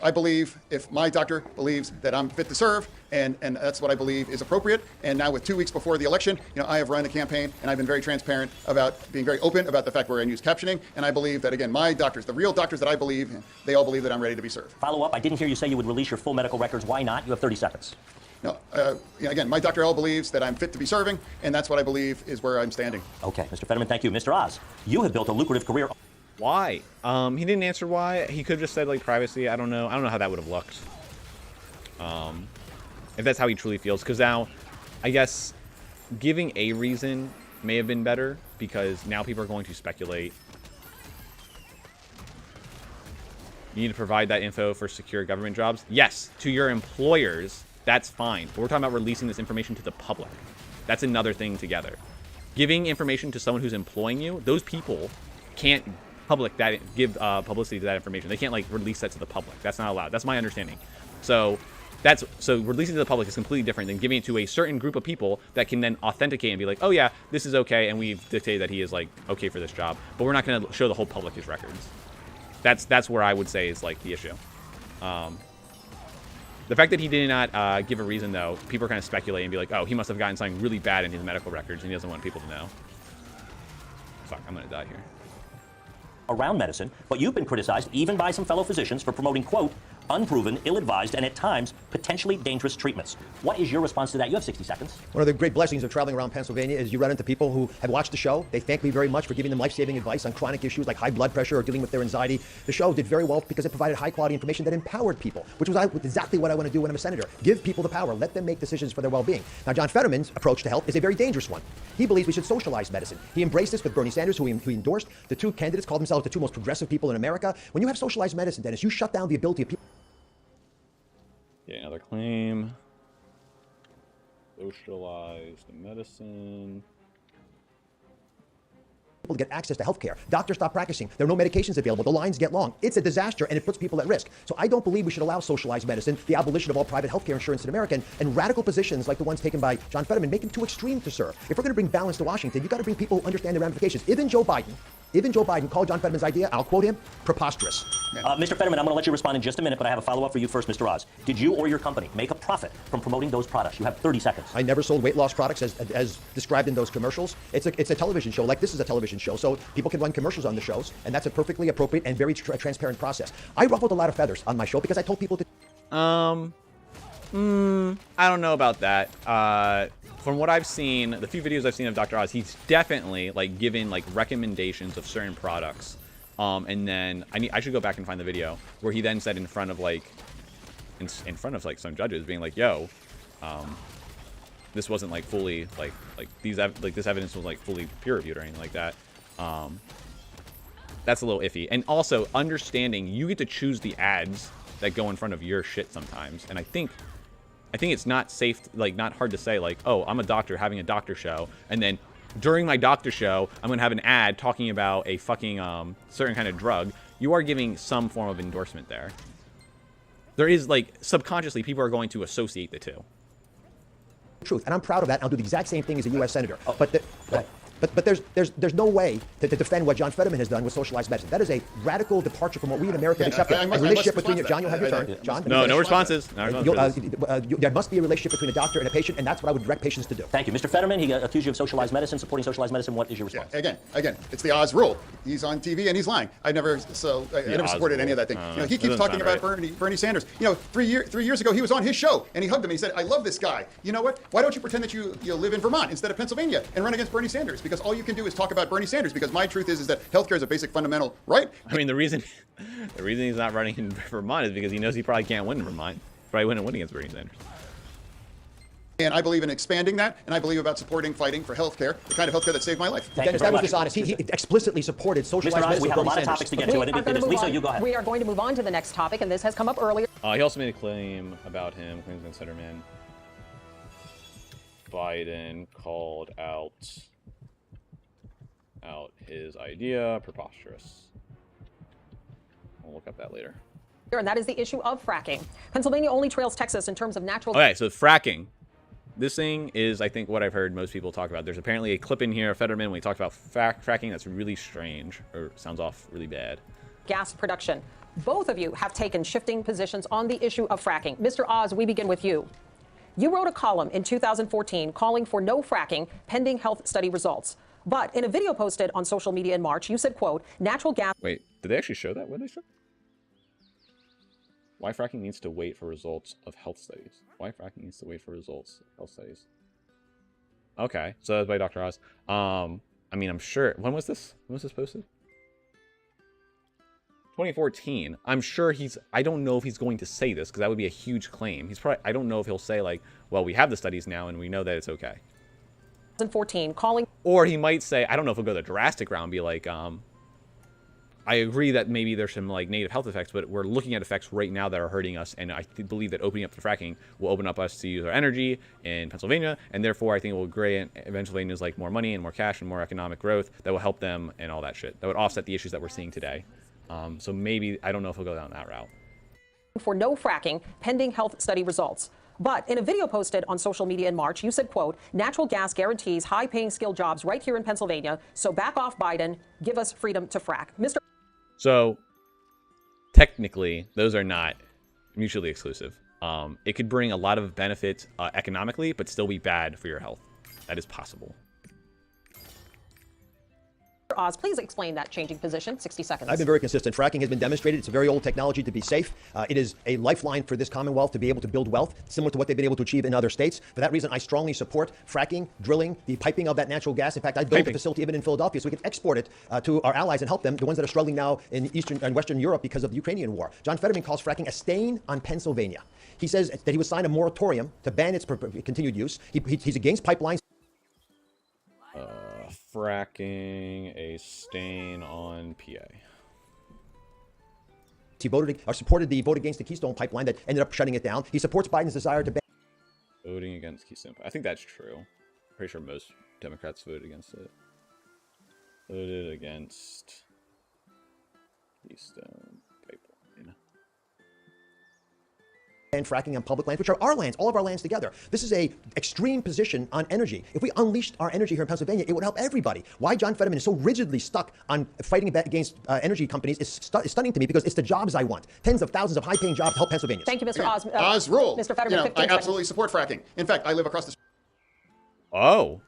I believe if my doctor believes that I'm fit to serve, and that's what I believe is appropriate. And now with 2 weeks before the election, I have run a campaign, and I've been very transparent about being very open about the fact we're going to use captioning. And I believe that, again, my doctors, the real doctors that I believe, they all believe that I'm ready to be served. Follow up, I didn't hear you say you would release your full medical records. Why not? You have 30 seconds. No, again, my Dr. L believes that I'm fit to be serving, and that's what I believe is where I'm standing. Okay, Mr. Fetterman, thank you. Mr. Oz, you have built a lucrative career. Why? He didn't answer why. He could have just said, like, privacy. I don't know. I don't know how that would have looked. If that's how he truly feels. Because now, I guess, giving a reason may have been better. Because now people are going to speculate. You need to provide that info for secure government jobs. Yes, to your employers, that's fine. But we're talking about releasing this information to the public. That's another thing together. Giving information to someone who's employing you, those people can't give publicity to that information. They can't, like, release that to the public. That's not allowed. That's my understanding. So releasing to the public is completely different than giving it to a certain group of people that can then authenticate and be like, oh yeah, this is okay, and we've dictated that he is, like, okay for this job, but we're not going to show the whole public his records. That's where I would say is, like, the issue. The fact that he did not give a reason, though, people are kind of speculating and be like, oh, he must have gotten something really bad in his medical records and he doesn't want people to know. Fuck, I'm going to die here. Around medicine, but you've been criticized even by some fellow physicians for promoting, quote, unproven, ill-advised, and at times potentially dangerous treatments. What is your response to that? You have 60 seconds. One of the great blessings of traveling around Pennsylvania is you run into people who have watched the show. They thank me very much for giving them life-saving advice on chronic issues like high blood pressure or dealing with their anxiety. The show did very well because it provided high-quality information that empowered people, which was exactly what I want to do when I'm a senator. Give people the power. Let them make decisions for their well-being. Now, John Fetterman's approach to health is a very dangerous one. He believes we should socialize medicine. He embraced this with Bernie Sanders, who he endorsed. The two candidates called themselves the two most progressive people in America. When you have socialized medicine, Dennis, you shut down the ability of people. Yeah, another claim. Socialized medicine. People to get access to health care. Doctors stop practicing. There are no medications available. The lines get long. It's a disaster, and it puts people at risk. So I don't believe we should allow socialized medicine, the abolition of all private health care insurance in America, and radical positions like the ones taken by John Fetterman make them too extreme to serve. If we're going to bring balance to Washington, you've got to bring people who understand the ramifications. Even Joe Biden called John Fetterman's idea, I'll quote him, preposterous. Mr. Fetterman, I'm going to let you respond in just a minute, but I have a follow-up for you first, Mr. Oz. Did you or your company make a profit from promoting those products? You have 30 seconds. I never sold weight loss products as described in those commercials. It's a television show, like this is a television show, so people can run commercials on the shows, and that's a perfectly appropriate and very transparent process. I ruffled a lot of feathers on my show because I told people to... I don't know about that. From what I've seen, the few videos I've seen of Dr. Oz, he's definitely, like, given, like, recommendations of certain products. And then I should go back and find the video where he then said in front of, like, in front of, like, some judges being like, yo, this wasn't, like, fully, like this evidence was, like, fully peer reviewed or anything like that. That's a little iffy. And also understanding you get to choose the ads that go in front of your shit sometimes. And I think it's not safe, like, not hard to say, like, oh, I'm a doctor having a doctor show, and then during my doctor show, I'm going to have an ad talking about a fucking certain kind of drug. You are giving some form of endorsement there. There is, like, subconsciously, people are going to associate the two. Truth, and I'm proud of that. I'll do the exact same thing as a U.S. senator. But there's no way to defend what John Fetterman has done with socialized medicine. That is a radical departure from what we in America have accepted. A relationship between John, you'll have your turn. John, no responses. There must be a relationship between a doctor and a patient, and that's what I would direct patients to do. Thank you, Mr. Fetterman. He accused you of socialized medicine, supporting socialized medicine. What is your response? Yeah, again, it's the Oz rule. He's on TV and he's lying. I never supported any of that thing. He keeps talking about Bernie Sanders. 3 years ago, he was on his show and he hugged him. And he said, "I love this guy. You know what? Why don't you pretend that you live in Vermont instead of Pennsylvania and run against Bernie Sanders? Because all you can do is talk about Bernie Sanders, because my truth is that healthcare is a basic fundamental right." I mean, the reason he's not running in Vermont is because he knows he probably can't win in Vermont. Probably wouldn't win against Bernie Sanders. And I believe in expanding that, and I believe about fighting for healthcare, the kind of healthcare that saved my life. Dennis, that was dishonest. He explicitly supported socialized medicine. We have a lot of topics to get to. Lisa, you go ahead. We are going to move on to the next topic, and this has come up earlier. He also made a claim about him, claims against Fetterman. Biden called out his idea preposterous. I'll look up that later. And that is the issue of fracking. Pennsylvania only trails Texas in terms of natural. Okay, so fracking. This thing is, I think, what I've heard most people talk about. There's apparently a clip in here of Fetterman when he talked about fracking that's really strange, or sounds off really bad. Gas production. Both of you have taken shifting positions on the issue of fracking. Mr. Oz, we begin with you. You wrote a column in 2014 calling for no fracking pending health study results. But in a video posted on social media in March, you said, quote, natural gas. Wait, did they actually show that? What did they show? Why fracking needs to wait for results of health studies. Why fracking needs to wait for results of health studies. Okay, so that's by Dr. Oz. I mean, I'm sure. When was this? When was this posted? 2014. I'm sure I don't know if he's going to say this because that would be a huge claim. He's probably, I don't know if he'll say like, well, we have the studies now and we know that it's okay. 2014 calling. Or he might say, I don't know if he'll go the drastic route and be like, I agree that maybe there's some like negative health effects, but we're looking at effects right now that are hurting us, and I believe that opening up the fracking will open up us to use our energy in Pennsylvania, and therefore I think it will grant Pennsylvanians like more money and more cash and more economic growth that will help them and all that shit. That would offset the issues that we're seeing today. So maybe, I don't know if he'll go down that route. For no fracking pending health study results. But in a video posted on social media in March, you said, quote, natural gas guarantees high-paying skilled jobs right here in Pennsylvania, so back off Biden, give us freedom to frack. Mr. So technically, those are not mutually exclusive. It could bring a lot of benefits economically, but still be bad for your health. That is possible. Oz, please explain that changing position. 60 seconds. I've been very consistent. Fracking has been demonstrated. It's a very old technology to be safe. It is a lifeline for this Commonwealth to be able to build wealth, similar to what they've been able to achieve in other states. For that reason, I strongly support fracking, drilling, the piping of that natural gas. In fact, I built a facility even in Philadelphia so we can export it to our allies and help them, the ones that are struggling now in Eastern and Western Europe because of the Ukrainian war. John Fetterman calls fracking a stain on Pennsylvania. He says that he would sign a moratorium to ban its continued use. He's against pipelines. Fracking a stain on PA. He voted or supported the vote against the Keystone Pipeline that ended up shutting it down. He supports Biden's desire to ban. Voting against Keystone. I think that's true. I'm pretty sure most Democrats voted against it. Voted against Keystone Pipeline. And fracking on public lands, which are our lands, all of our lands together. This is a extreme position on energy. If we unleashed our energy here in Pennsylvania, it would help everybody. Why John Fetterman is so rigidly stuck on fighting against energy companies is stunning to me because it's the jobs I want. Tens of thousands of high-paying jobs to help Pennsylvanians. Thank you, Mr. Oz. Oz rule. Mr. Fetterman, I absolutely support fracking. In fact, I live across the street. Oh,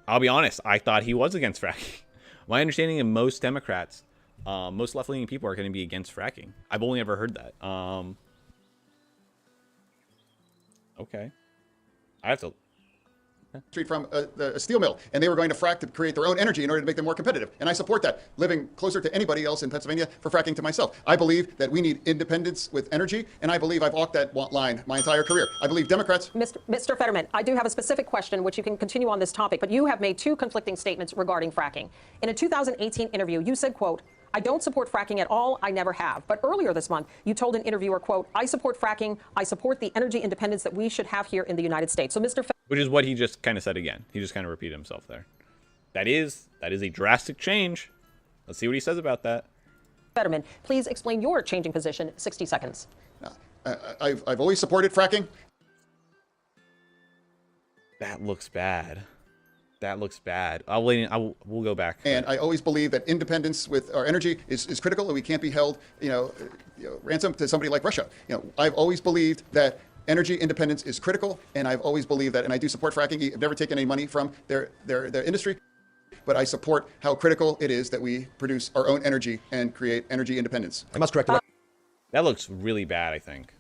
I'll be honest. I thought he was against fracking. My understanding of most Democrats, most left-leaning people are going to be against fracking. I've only ever heard that. Okay. I have to... Street from a steel mill, and they were going to frack to create their own energy in order to make them more competitive. And I support that, living closer to anybody else in Pennsylvania for fracking to myself. I believe that we need independence with energy, and I believe I've walked that line my entire career. I believe Democrats... Mr. Fetterman, I do have a specific question, which you can continue on this topic, but you have made two conflicting statements regarding fracking. In a 2018 interview, you said, quote, I don't support fracking at all. I never have. But earlier this month, you told an interviewer, quote, I support fracking. I support the energy independence that we should have here in the United States. So, Mr. Which is what he just kind of said again. He just kind of repeated himself there. That is a drastic change. Let's see what he says about that. Fetterman, please explain your changing position. 60 seconds. I've always supported fracking. That looks bad. That looks bad. We'll go back. And I always believe that independence with our energy is critical, and we can't be held, ransom to somebody like Russia. I've always believed that energy independence is critical, and I've always believed that, and I do support fracking. I've never taken any money from their industry, but I support how critical it is that we produce our own energy and create energy independence. I must correct the That looks really bad, I think.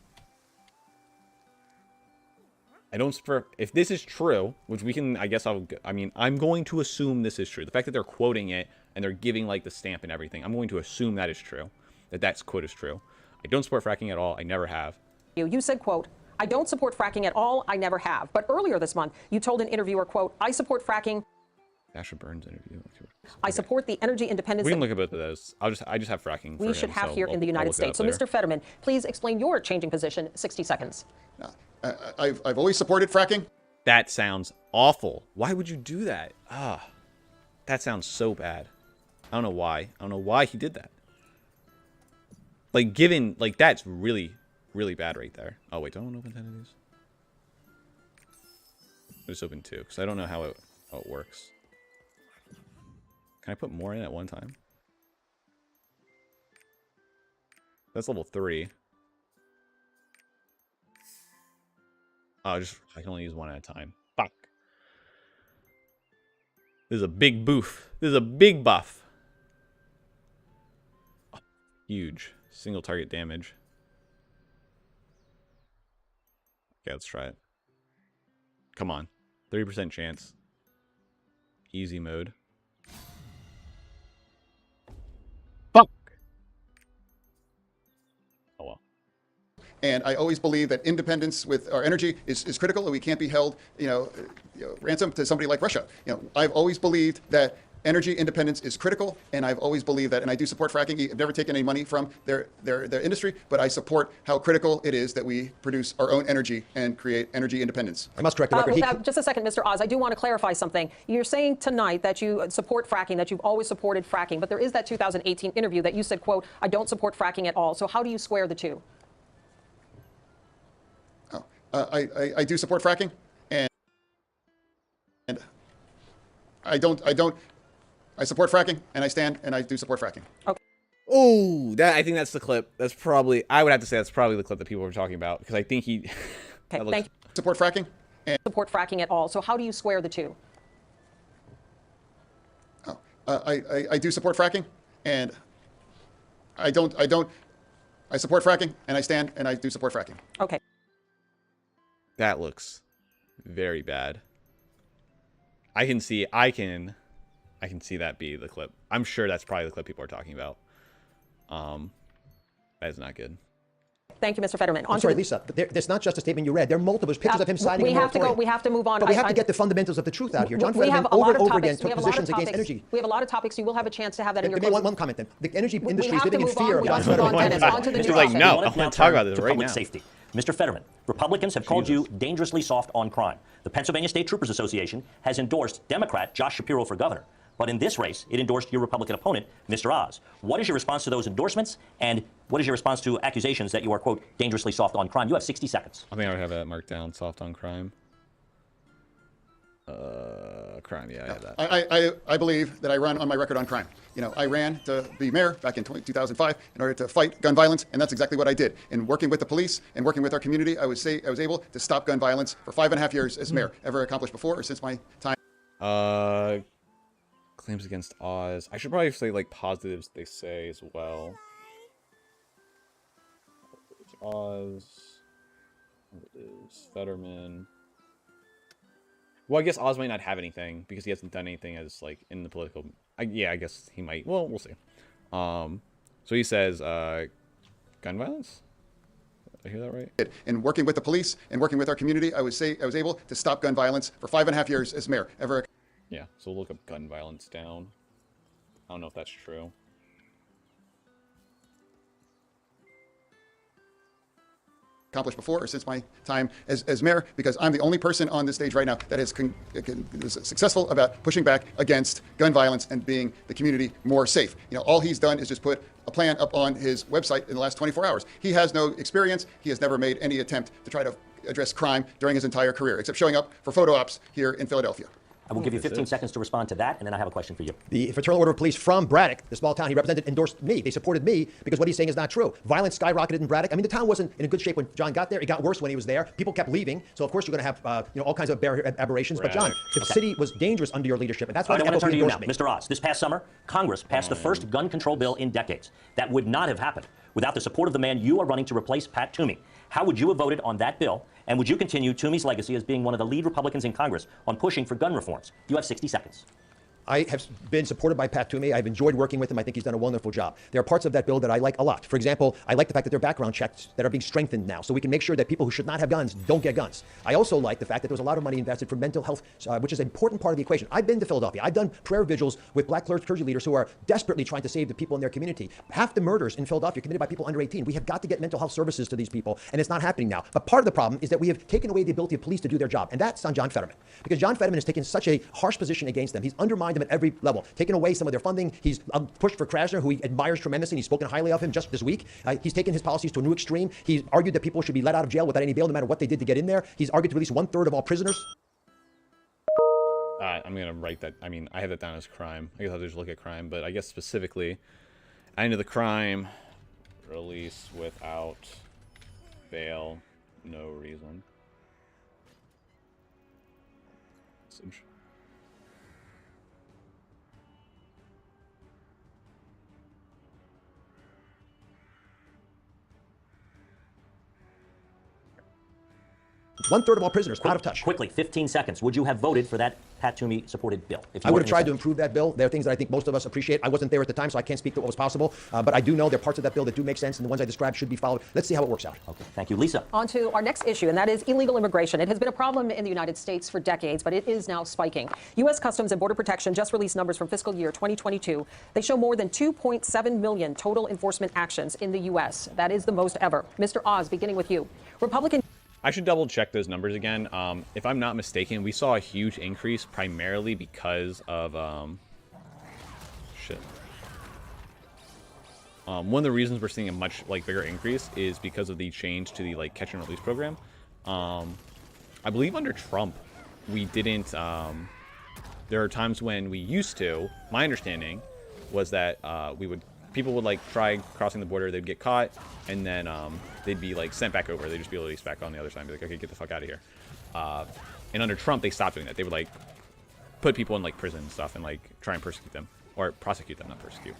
If this is true, which we can, I guess I'm going to assume this is true. The fact that they're quoting it and they're giving like the stamp and everything, I'm going to assume that is true, that quote is true. I don't support fracking at all. I never have. You said, quote, I don't support fracking at all. I never have. But earlier this month, you told an interviewer, quote, I support fracking. Asher Burns interview. Okay. I support the energy independence. We can look at both of those. I just have fracking. We should have here in the United States. So, Mr. Fetterman, please explain your changing position. 60 seconds. I've always supported fracking. That sounds awful. Why would you do that? That sounds so bad. I don't know why. I don't know why he did that. Like, given, like, that's really, really bad right there. Oh, wait, don't open 10 of these. Just open 2, because I don't know how it works. Can I put more in at one time? That's level 3. Oh, I can only use one at a time. Fuck. This is a big boof. This is a big buff. Oh, huge. Single target damage. Okay, let's try it. Come on. 30% chance. Easy mode. Fuck. Oh well. And I always believe that independence with our energy is critical, and we can't be held, ransom to somebody like Russia. I've always believed that energy independence is critical, and I've always believed that, and I do support fracking. I've never taken any money from their industry, but I support how critical it is that we produce our own energy and create energy independence. I must correct the record. Just a second, Mr. Oz. I do want to clarify something. You're saying tonight that you support fracking, that you've always supported fracking, but there is that 2018 interview that you said, quote, "I don't support fracking at all." So how do you square the two? I do support fracking, and I support fracking, and I stand, and I do support fracking. Okay. Oh, I think that's the clip. That's probably, I would have to say that's probably the clip that people were talking about, because I think he... Okay, thank you. Support fracking, and Support fracking at all. So how do you square the two? I do support fracking, and I support fracking, and I stand, and I do support fracking. Okay. That looks very bad. I can see that be the clip. I'm sure that's probably the clip people are talking about. That is not good. Thank you, Mr. Fetterman. I'm sorry, Lisa. There's not just a statement you read. There are multiple pictures of him signing. We have to go. We have to move on. But we have to get the fundamentals of the truth out here. John Fetterman over and over again took positions against energy. We have a lot of topics. You will have a chance to have that in your. Give me one comment then. The energy industry is living in fear of John Fetterman. He's like, no, I want to talk about this right now. Safety. Mr. Fetterman, Republicans have called you dangerously soft on crime. The Pennsylvania State Troopers Association has endorsed Democrat Josh Shapiro for governor. But in this race, it endorsed your Republican opponent, Mr. Oz. What is your response to those endorsements? And what is your response to accusations that you are, quote, dangerously soft on crime? You have 60 seconds. I think I would have that marked down, soft on crime. Crime, yeah, I have that. I believe that I run on my record on crime. I ran to be mayor back in 2005 in order to fight gun violence, and that's exactly what I did. In working with the police and working with our community, I was able to stop gun violence for 5.5 years as mayor. Ever accomplished before or since my time? Claims against Oz. I should probably say like positives they say as well. Oz. What is Fetterman? Well, I guess Oz might not have anything because he hasn't done anything as like in the political. Yeah, I guess he might. Well, we'll see. So he says, gun violence. Did I hear that right? In working with the police and working with our community, I was able to stop gun violence for 5.5 years as mayor. Ever. Yeah. So we'll look up gun violence down. I don't know if that's true. Accomplished before or since my time as mayor, because I'm the only person on this stage right now that is successful about pushing back against gun violence and being the community more safe. All he's done is just put a plan up on his website in the last 24 hours. He has no experience. He has never made any attempt to try to address crime during his entire career, except showing up for photo ops here in Philadelphia. I will give you 15 seconds to respond to that, and then I have a question for you. The Fraternal Order of Police from Braddock, the small town he represented, endorsed me. They supported me because what he's saying is not true. Violence skyrocketed in Braddock. I mean, the town wasn't in a good shape when John got there. It got worse when he was there. People kept leaving. So, of course, you're going to have all kinds of aberrations. But, John, the city was dangerous under your leadership, and that's why I want to turn to you now. Me. Mr. Oz, this past summer, Congress passed the first gun control bill in decades. That would not have happened without the support of the man you are running to replace, Pat Toomey. How would you have voted on that bill? And would you continue Toomey's legacy as being one of the lead Republicans in Congress on pushing for gun reforms? You have 60 seconds. I have been supported by Pat Toomey. I've enjoyed working with him. I think he's done a wonderful job. There are parts of that bill that I like a lot. For example, I like the fact that there are background checks that are being strengthened now, so we can make sure that people who should not have guns don't get guns. I also like the fact that there was a lot of money invested for mental health, which is an important part of the equation. I've been to Philadelphia. I've done prayer vigils with black clergy leaders who are desperately trying to save the people in their community. Half the murders in Philadelphia are committed by people under 18. We have got to get mental health services to these people, and it's not happening now. But part of the problem is that we have taken away the ability of police to do their job, and that's on John Fetterman. Because John Fetterman has taken such a harsh position against them. He's undermined undermined them at every level, taken away some of their funding. He's pushed for Krasner, who he admires tremendously, and he's spoken highly of him just this week. He's taken his policies to a new extreme. He's argued that people should be let out of jail without any bail, no matter what they did to get in there. He's argued to release 1/3 of all prisoners. I'm going to write that. I mean, I have that down as crime. I guess I'll just look at crime, but I guess specifically, end of the crime, release without bail, no reason. Message. One-third of all prisoners out of touch. Quickly, 15 seconds. Would you have voted for that Pat Toomey supported bill? If you I would were have in tried the to improve that bill. There are things that I think most of us appreciate. I wasn't there at the time, so I can't speak to what was possible. But I do know there are parts of that bill that do make sense, and the ones I described should be followed. Let's see how it works out. Okay, thank you. Lisa. On to our next issue, and that is illegal immigration. It has been a problem in the United States for decades, but it is now spiking. U.S. Customs and Border Protection just released numbers from fiscal year 2022. They show more than 2.7 million total enforcement actions in the U.S. That is the most ever. Mr. Oz, beginning with you. Republican. I should double check those numbers again. If I'm not mistaken, we saw a huge increase primarily because of one of the reasons we're seeing a much bigger increase is because of the change to the catch and release program. I believe under Trump, we didn't. There are times when we used to. My understanding was that people would try crossing the border, they'd get caught, and then they'd be sent back over. They'd just be released back on the other side and be like, okay, get the fuck out of here. And under Trump, they stopped doing that. They would put people in prison and stuff and try and persecute them, or prosecute them, not persecute.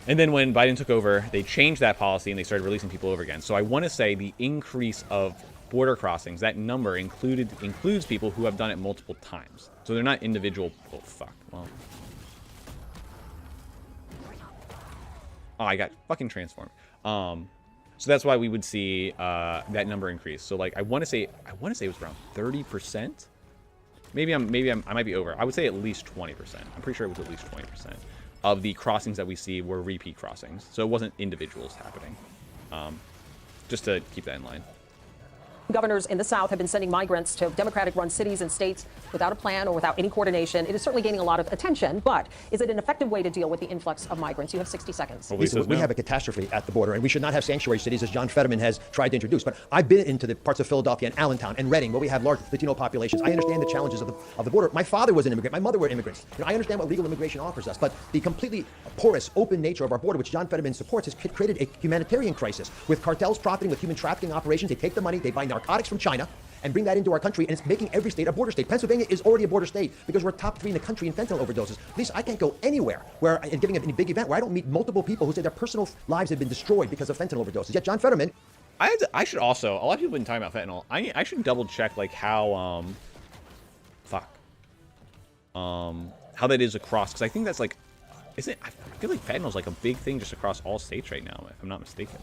And then when Biden took over, they changed that policy and they started releasing people over again. So I want to say the increase of border crossings, that number includes people who have done it multiple times. So they're not individual. Oh fuck. Well. Oh, I got fucking transformed. So that's why we would see that number increase. So I want to say it was around 30%. Maybe I might be over. I would say at least 20%. I'm pretty sure it was at least 20% of the crossings that we see were repeat crossings. So it wasn't individuals happening. Just to keep that in line. Governors in the South have been sending migrants to Democratic-run cities and states without a plan or without any coordination. It is certainly gaining a lot of attention, but is it an effective way to deal with the influx of migrants? You have 60 seconds. Well, we have a catastrophe at the border, and we should not have sanctuary cities, as John Fetterman has tried to introduce. But I've been into the parts of Philadelphia and Allentown and Reading, where we have large Latino populations. I understand the challenges of the border. My father was an immigrant. My mother were immigrants. I understand what legal immigration offers us, but the completely porous, open nature of our border, which John Fetterman supports, has created a humanitarian crisis with cartels profiting, with human trafficking operations. They take the money, they buy narcotics from China, and bring that into our country, and it's making every state a border state. Pennsylvania is already a border state because we're top 3 in the country in fentanyl overdoses. At least I can't go anywhere and giving a big event where I don't meet multiple people who say their personal lives have been destroyed because of fentanyl overdoses. Yet John Fetterman. I should also, a lot of people have been talking about fentanyl. I should double check how how that is across, because I think that's isn't it? I feel like fentanyl's a big thing just across all states right now, if I'm not mistaken.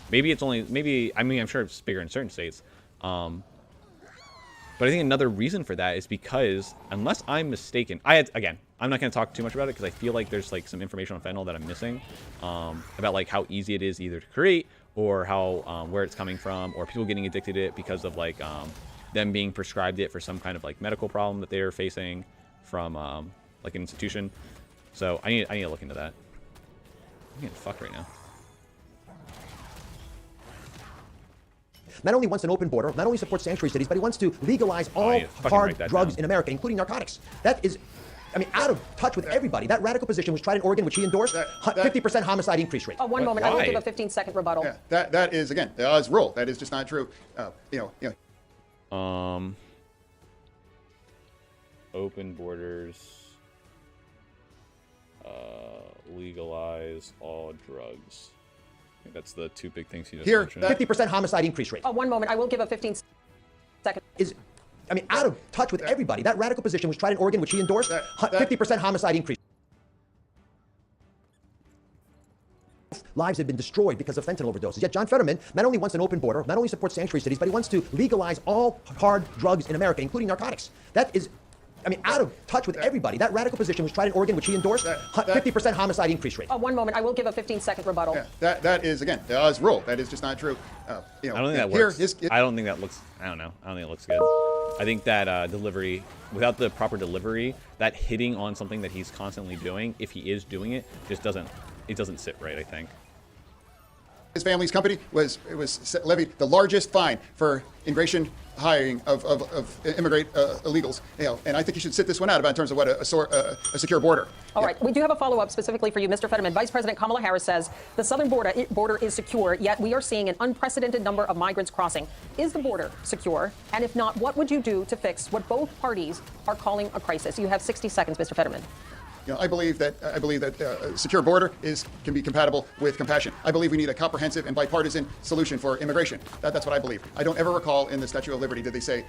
Maybe it's only I'm sure it's bigger in certain states. But I think another reason for that is because, unless I'm mistaken, I'm not going to talk too much about it because I feel like there's some information on fentanyl that I'm missing about how easy it is either to create or how where it's coming from, or people getting addicted to it because of them being prescribed it for some kind of medical problem that they're facing from an institution. So I need to look into that. I'm getting fucked right now. Not only wants an open border, not only supports sanctuary cities, but he wants to legalize all hard drugs in America, including narcotics. That is, out of touch with everybody. That radical position was tried in Oregon, which he endorsed. 50% homicide increase rate. One moment. I will give a 15-second rebuttal. Yeah, that is, again, the Oz rule. That is just not true. Open borders. Legalize all drugs. That's the 2 big things you just mentioned. 50% homicide increase rate. One moment. I will give a 15-second. Is, out of touch with everybody. That radical position was tried in Oregon, which he endorsed. 50% homicide increase. Lives have been destroyed because of fentanyl overdoses. Yet John Fetterman not only wants an open border, not only supports sanctuary cities, but he wants to legalize all hard drugs in America, including narcotics. That is, out of touch with everybody. That radical position was tried in Oregon, which he endorsed. 50% homicide increase rate. One moment. I will give a 15-second rebuttal. Yeah, that is, again, the Oz rule. That is just not true. I don't think that works. I don't think that looks. I don't know. I don't think it looks good. I think that delivery, without the proper delivery, that hitting on something that he's constantly doing, if he is doing it, just doesn't sit right, I think. His family's company was levied the largest fine for immigration hiring of immigrant illegals. And I think you should sit this one out about in terms of what a secure border. All right, we do have a follow-up specifically for you, Mr. Fetterman. Vice President Kamala Harris says the southern border is secure, yet we are seeing an unprecedented number of migrants crossing. Is the border secure? And if not, what would you do to fix what both parties are calling a crisis? You have 60 seconds, Mr. Fetterman. I believe that a secure border can be compatible with compassion. I believe we need a comprehensive and bipartisan solution for immigration. That's what I believe. I don't ever recall in the Statue of Liberty did they say,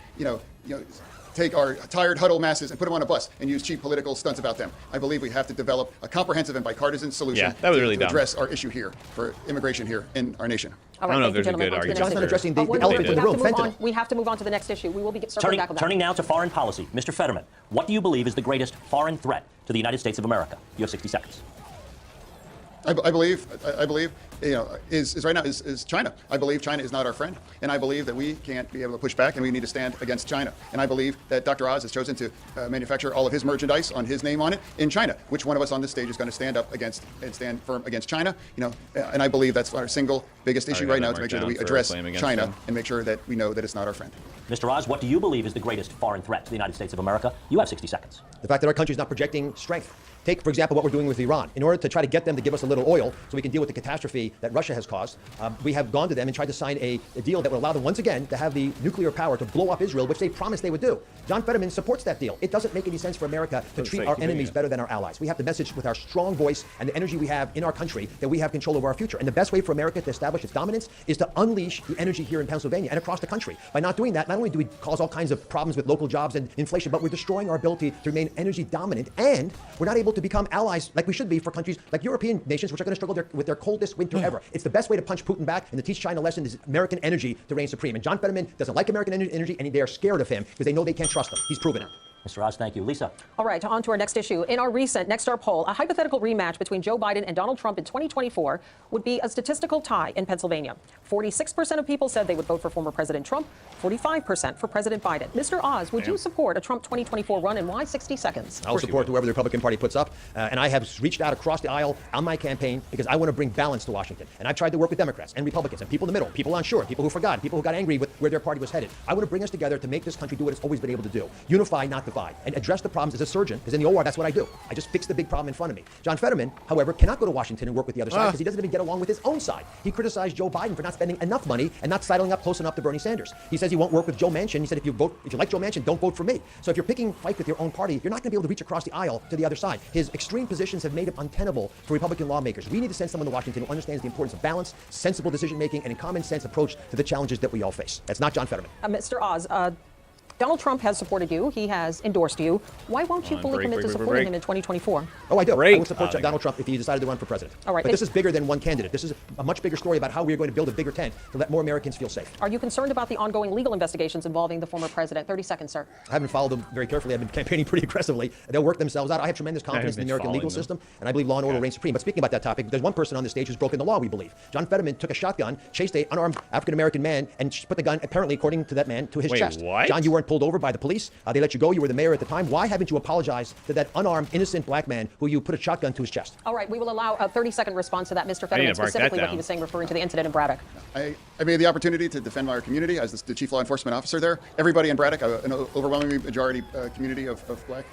take our tired, huddled masses and put them on a bus and use cheap political stunts about them. I believe we have to develop a comprehensive and bipartisan solution to address our issue here for immigration here in our nation. All right, I don't know if there's a good argument. John's not addressing the we elephant in the room, fentanyl. We have to move on to the next issue. We will be circling back on that. Turning now to foreign policy. Mr. Fetterman, what do you believe is the greatest foreign threat to the United States of America? You have 60 seconds. I believe, is right now is China. I believe China is not our friend, and I believe that we can't be able to push back, and we need to stand against China. And I believe that Dr. Oz has chosen to manufacture all of his merchandise on his name on it in China. Which one of us on this stage is going to stand up against and stand firm against China? And I believe that's our single biggest issue right now, to make sure that we address China and make sure that we know that it's not our friend. Mr. Oz, what do you believe is the greatest foreign threat to the United States of America? You have 60 seconds. The fact that our country is not projecting strength. Take, for example, what we're doing with Iran. In order to try to get them to give us a little oil so we can deal with the catastrophe that Russia has caused, we have gone to them and tried to sign a deal that would allow them once again to have the nuclear power to blow up Israel, which they promised they would do. John Fetterman supports that deal. It doesn't make any sense for America to treat our enemies better than our allies. We have to message with our strong voice and the energy we have in our country that we have control over our future. And the best way for America to establish its dominance is to unleash the energy here in Pennsylvania and across the country. By not doing that, not only do we cause all kinds of problems with local jobs and inflation, but we're destroying our ability to remain energy dominant, and we're not able to become allies like we should be for countries like European nations, which are going to struggle with their coldest winter ever. It's the best way to punch Putin back and to teach China a lesson is American energy to reign supreme. And John Fetterman doesn't like American energy, and they are scared of him because they know they can't trust him. He's proven it. Mr. Oz, thank you. Lisa. All right, on to our next issue. In our recent Nexstar poll, a hypothetical rematch between Joe Biden and Donald Trump in 2024 would be a statistical tie in Pennsylvania. 46% of people said they would vote for former President Trump, 45% for President Biden. Mr. Oz, would you support a Trump 2024 run, and why 60 seconds? I'll support whoever the Republican Party puts up. And I have reached out across the aisle on my campaign because I want to bring balance to Washington. And I've tried to work with Democrats and Republicans and people in the middle, people unsure, people who forgot, people who got angry with where their party was headed. I want to bring us together to make this country do what it's always been able to do. Unify, not divide. And address the problems as a surgeon, because in the OR, that's what I do. I just fix the big problem in front of me. John Fetterman, however, cannot go to Washington and work with the other side because he doesn't even get along with his own side. He criticized Joe Biden for not spending enough money and not sidling up close enough to Bernie Sanders. He says he won't work with Joe Manchin. He said if you like Joe Manchin, don't vote for me. So if you're picking fight with your own party, you're not going to be able to reach across the aisle to the other side. His extreme positions have made it untenable for Republican lawmakers. We need to send someone to Washington who understands the importance of balance, sensible decision-making, and a common sense approach to the challenges that we all face. That's not John Fetterman. Mr. Oz, Donald Trump has supported you. He has endorsed you. Why won't you fully commit to supporting him in 2024? Oh, I do. I would support Donald Trump if he decided to run for president. All right. But this is bigger than one candidate. This is a much bigger story about how we are going to build a bigger tent to let more Americans feel safe. Are you concerned about the ongoing legal investigations involving the former president? 30 seconds, sir. I haven't followed them very carefully. I've been campaigning pretty aggressively. They'll work themselves out. I have tremendous confidence in the American legal system, and I believe law and order reigns supreme. But speaking about that topic, there's one person on the stage who's broken the law, we believe. John Fetterman took a shotgun, chased an unarmed African-American man, and put the gun, apparently, according to that man, to his chest. What? John, you weren't pulled over by the police. They let you go. You were the mayor at the time. Why haven't you apologized to that unarmed, innocent black man who you put a shotgun to his chest? All right, we will allow a 30-second response to that, Mr. Fetterman, specifically what he was saying, referring to the incident in Braddock. I made the opportunity to defend our community as the chief law enforcement officer there. Everybody in Braddock, an overwhelming majority community of black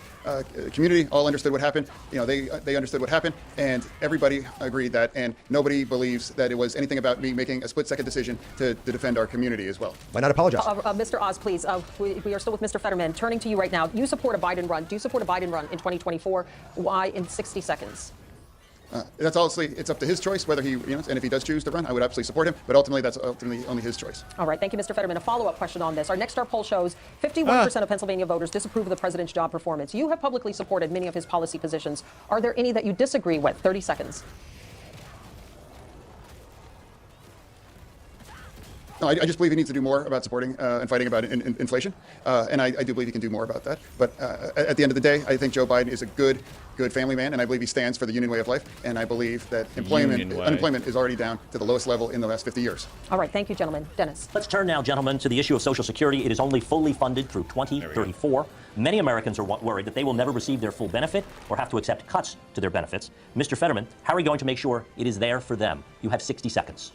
community, all understood what happened. They understood what happened, and everybody agreed that, and nobody believes that it was anything about me making a split-second decision to defend our community as well. Why not apologize? Mr. Oz, please, we are still with Mr. Fetterman. Turning to you right now, you support a Biden run. Do you support a Biden run in 2024? Why in 60 seconds? That's honestly, it's up to his choice whether he, and if he does choose to run, I would absolutely support him. But ultimately, that's only his choice. All right, thank you, Mr. Fetterman. A follow-up question on this. Our Nexstar poll shows 51% of Pennsylvania voters disapprove of the president's job performance. You have publicly supported many of his policy positions. Are there any that you disagree with? 30 seconds. I just believe he needs to do more about supporting and fighting about inflation, and I do believe he can do more about that. But at the end of the day, I think Joe Biden is a good family man, and I believe he stands for the union way of life. And I believe that unemployment is already down to the lowest level in the last 50 years. All right, thank you, gentlemen. Dennis. Let's turn now, gentlemen, to the issue of Social Security. It is only fully funded through 2034. Many Americans are worried that they will never receive their full benefit or have to accept cuts to their benefits. Mr. Fetterman, how are you going to make sure it is there for them? You have 60 seconds.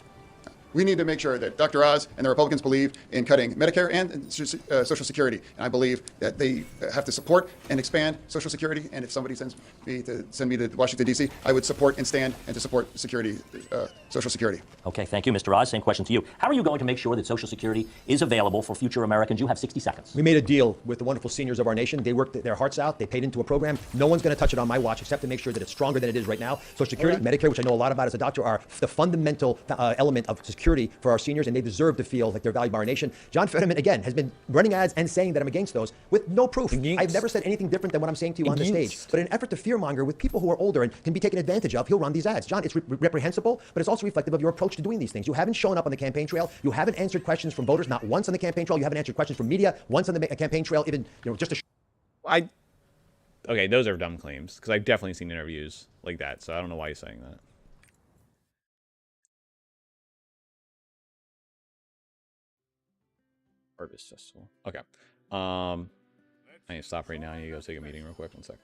We need to make sure that Dr. Oz and the Republicans believe in cutting Medicare and Social Security. And I believe that they have to support and expand Social Security. And if somebody sends me to Washington, D.C., I would support and stand and to support Social Security. Okay, thank you, Mr. Oz. Same question to you. How are you going to make sure that Social Security is available for future Americans? You have 60 seconds. We made a deal with the wonderful seniors of our nation. They worked their hearts out. They paid into a program. No one's going to touch it on my watch except to make sure that it's stronger than it is right now. Social Security, Medicare, which I know a lot about as a doctor, are the fundamental element of security for our seniors, and they deserve to feel like they're valued by our nation. John Fetterman, again, has been running ads and saying that I'm against those with no proof. I've never said anything different than what I'm saying to you on the stage. But in an effort to fearmonger with people who are older and can be taken advantage of, he'll run these ads. John, it's reprehensible, but it's also reflective of your approach to doing these things. You haven't shown up on the campaign trail. You haven't answered questions from voters, not once on the campaign trail. You haven't answered questions from media once on the campaign trail, even just a... Okay, those are dumb claims, because I've definitely seen interviews like that, so I don't know why you're saying that. Harvest Festival. Okay. I need to stop right now. I need to go take a meeting real quick. 1 sec.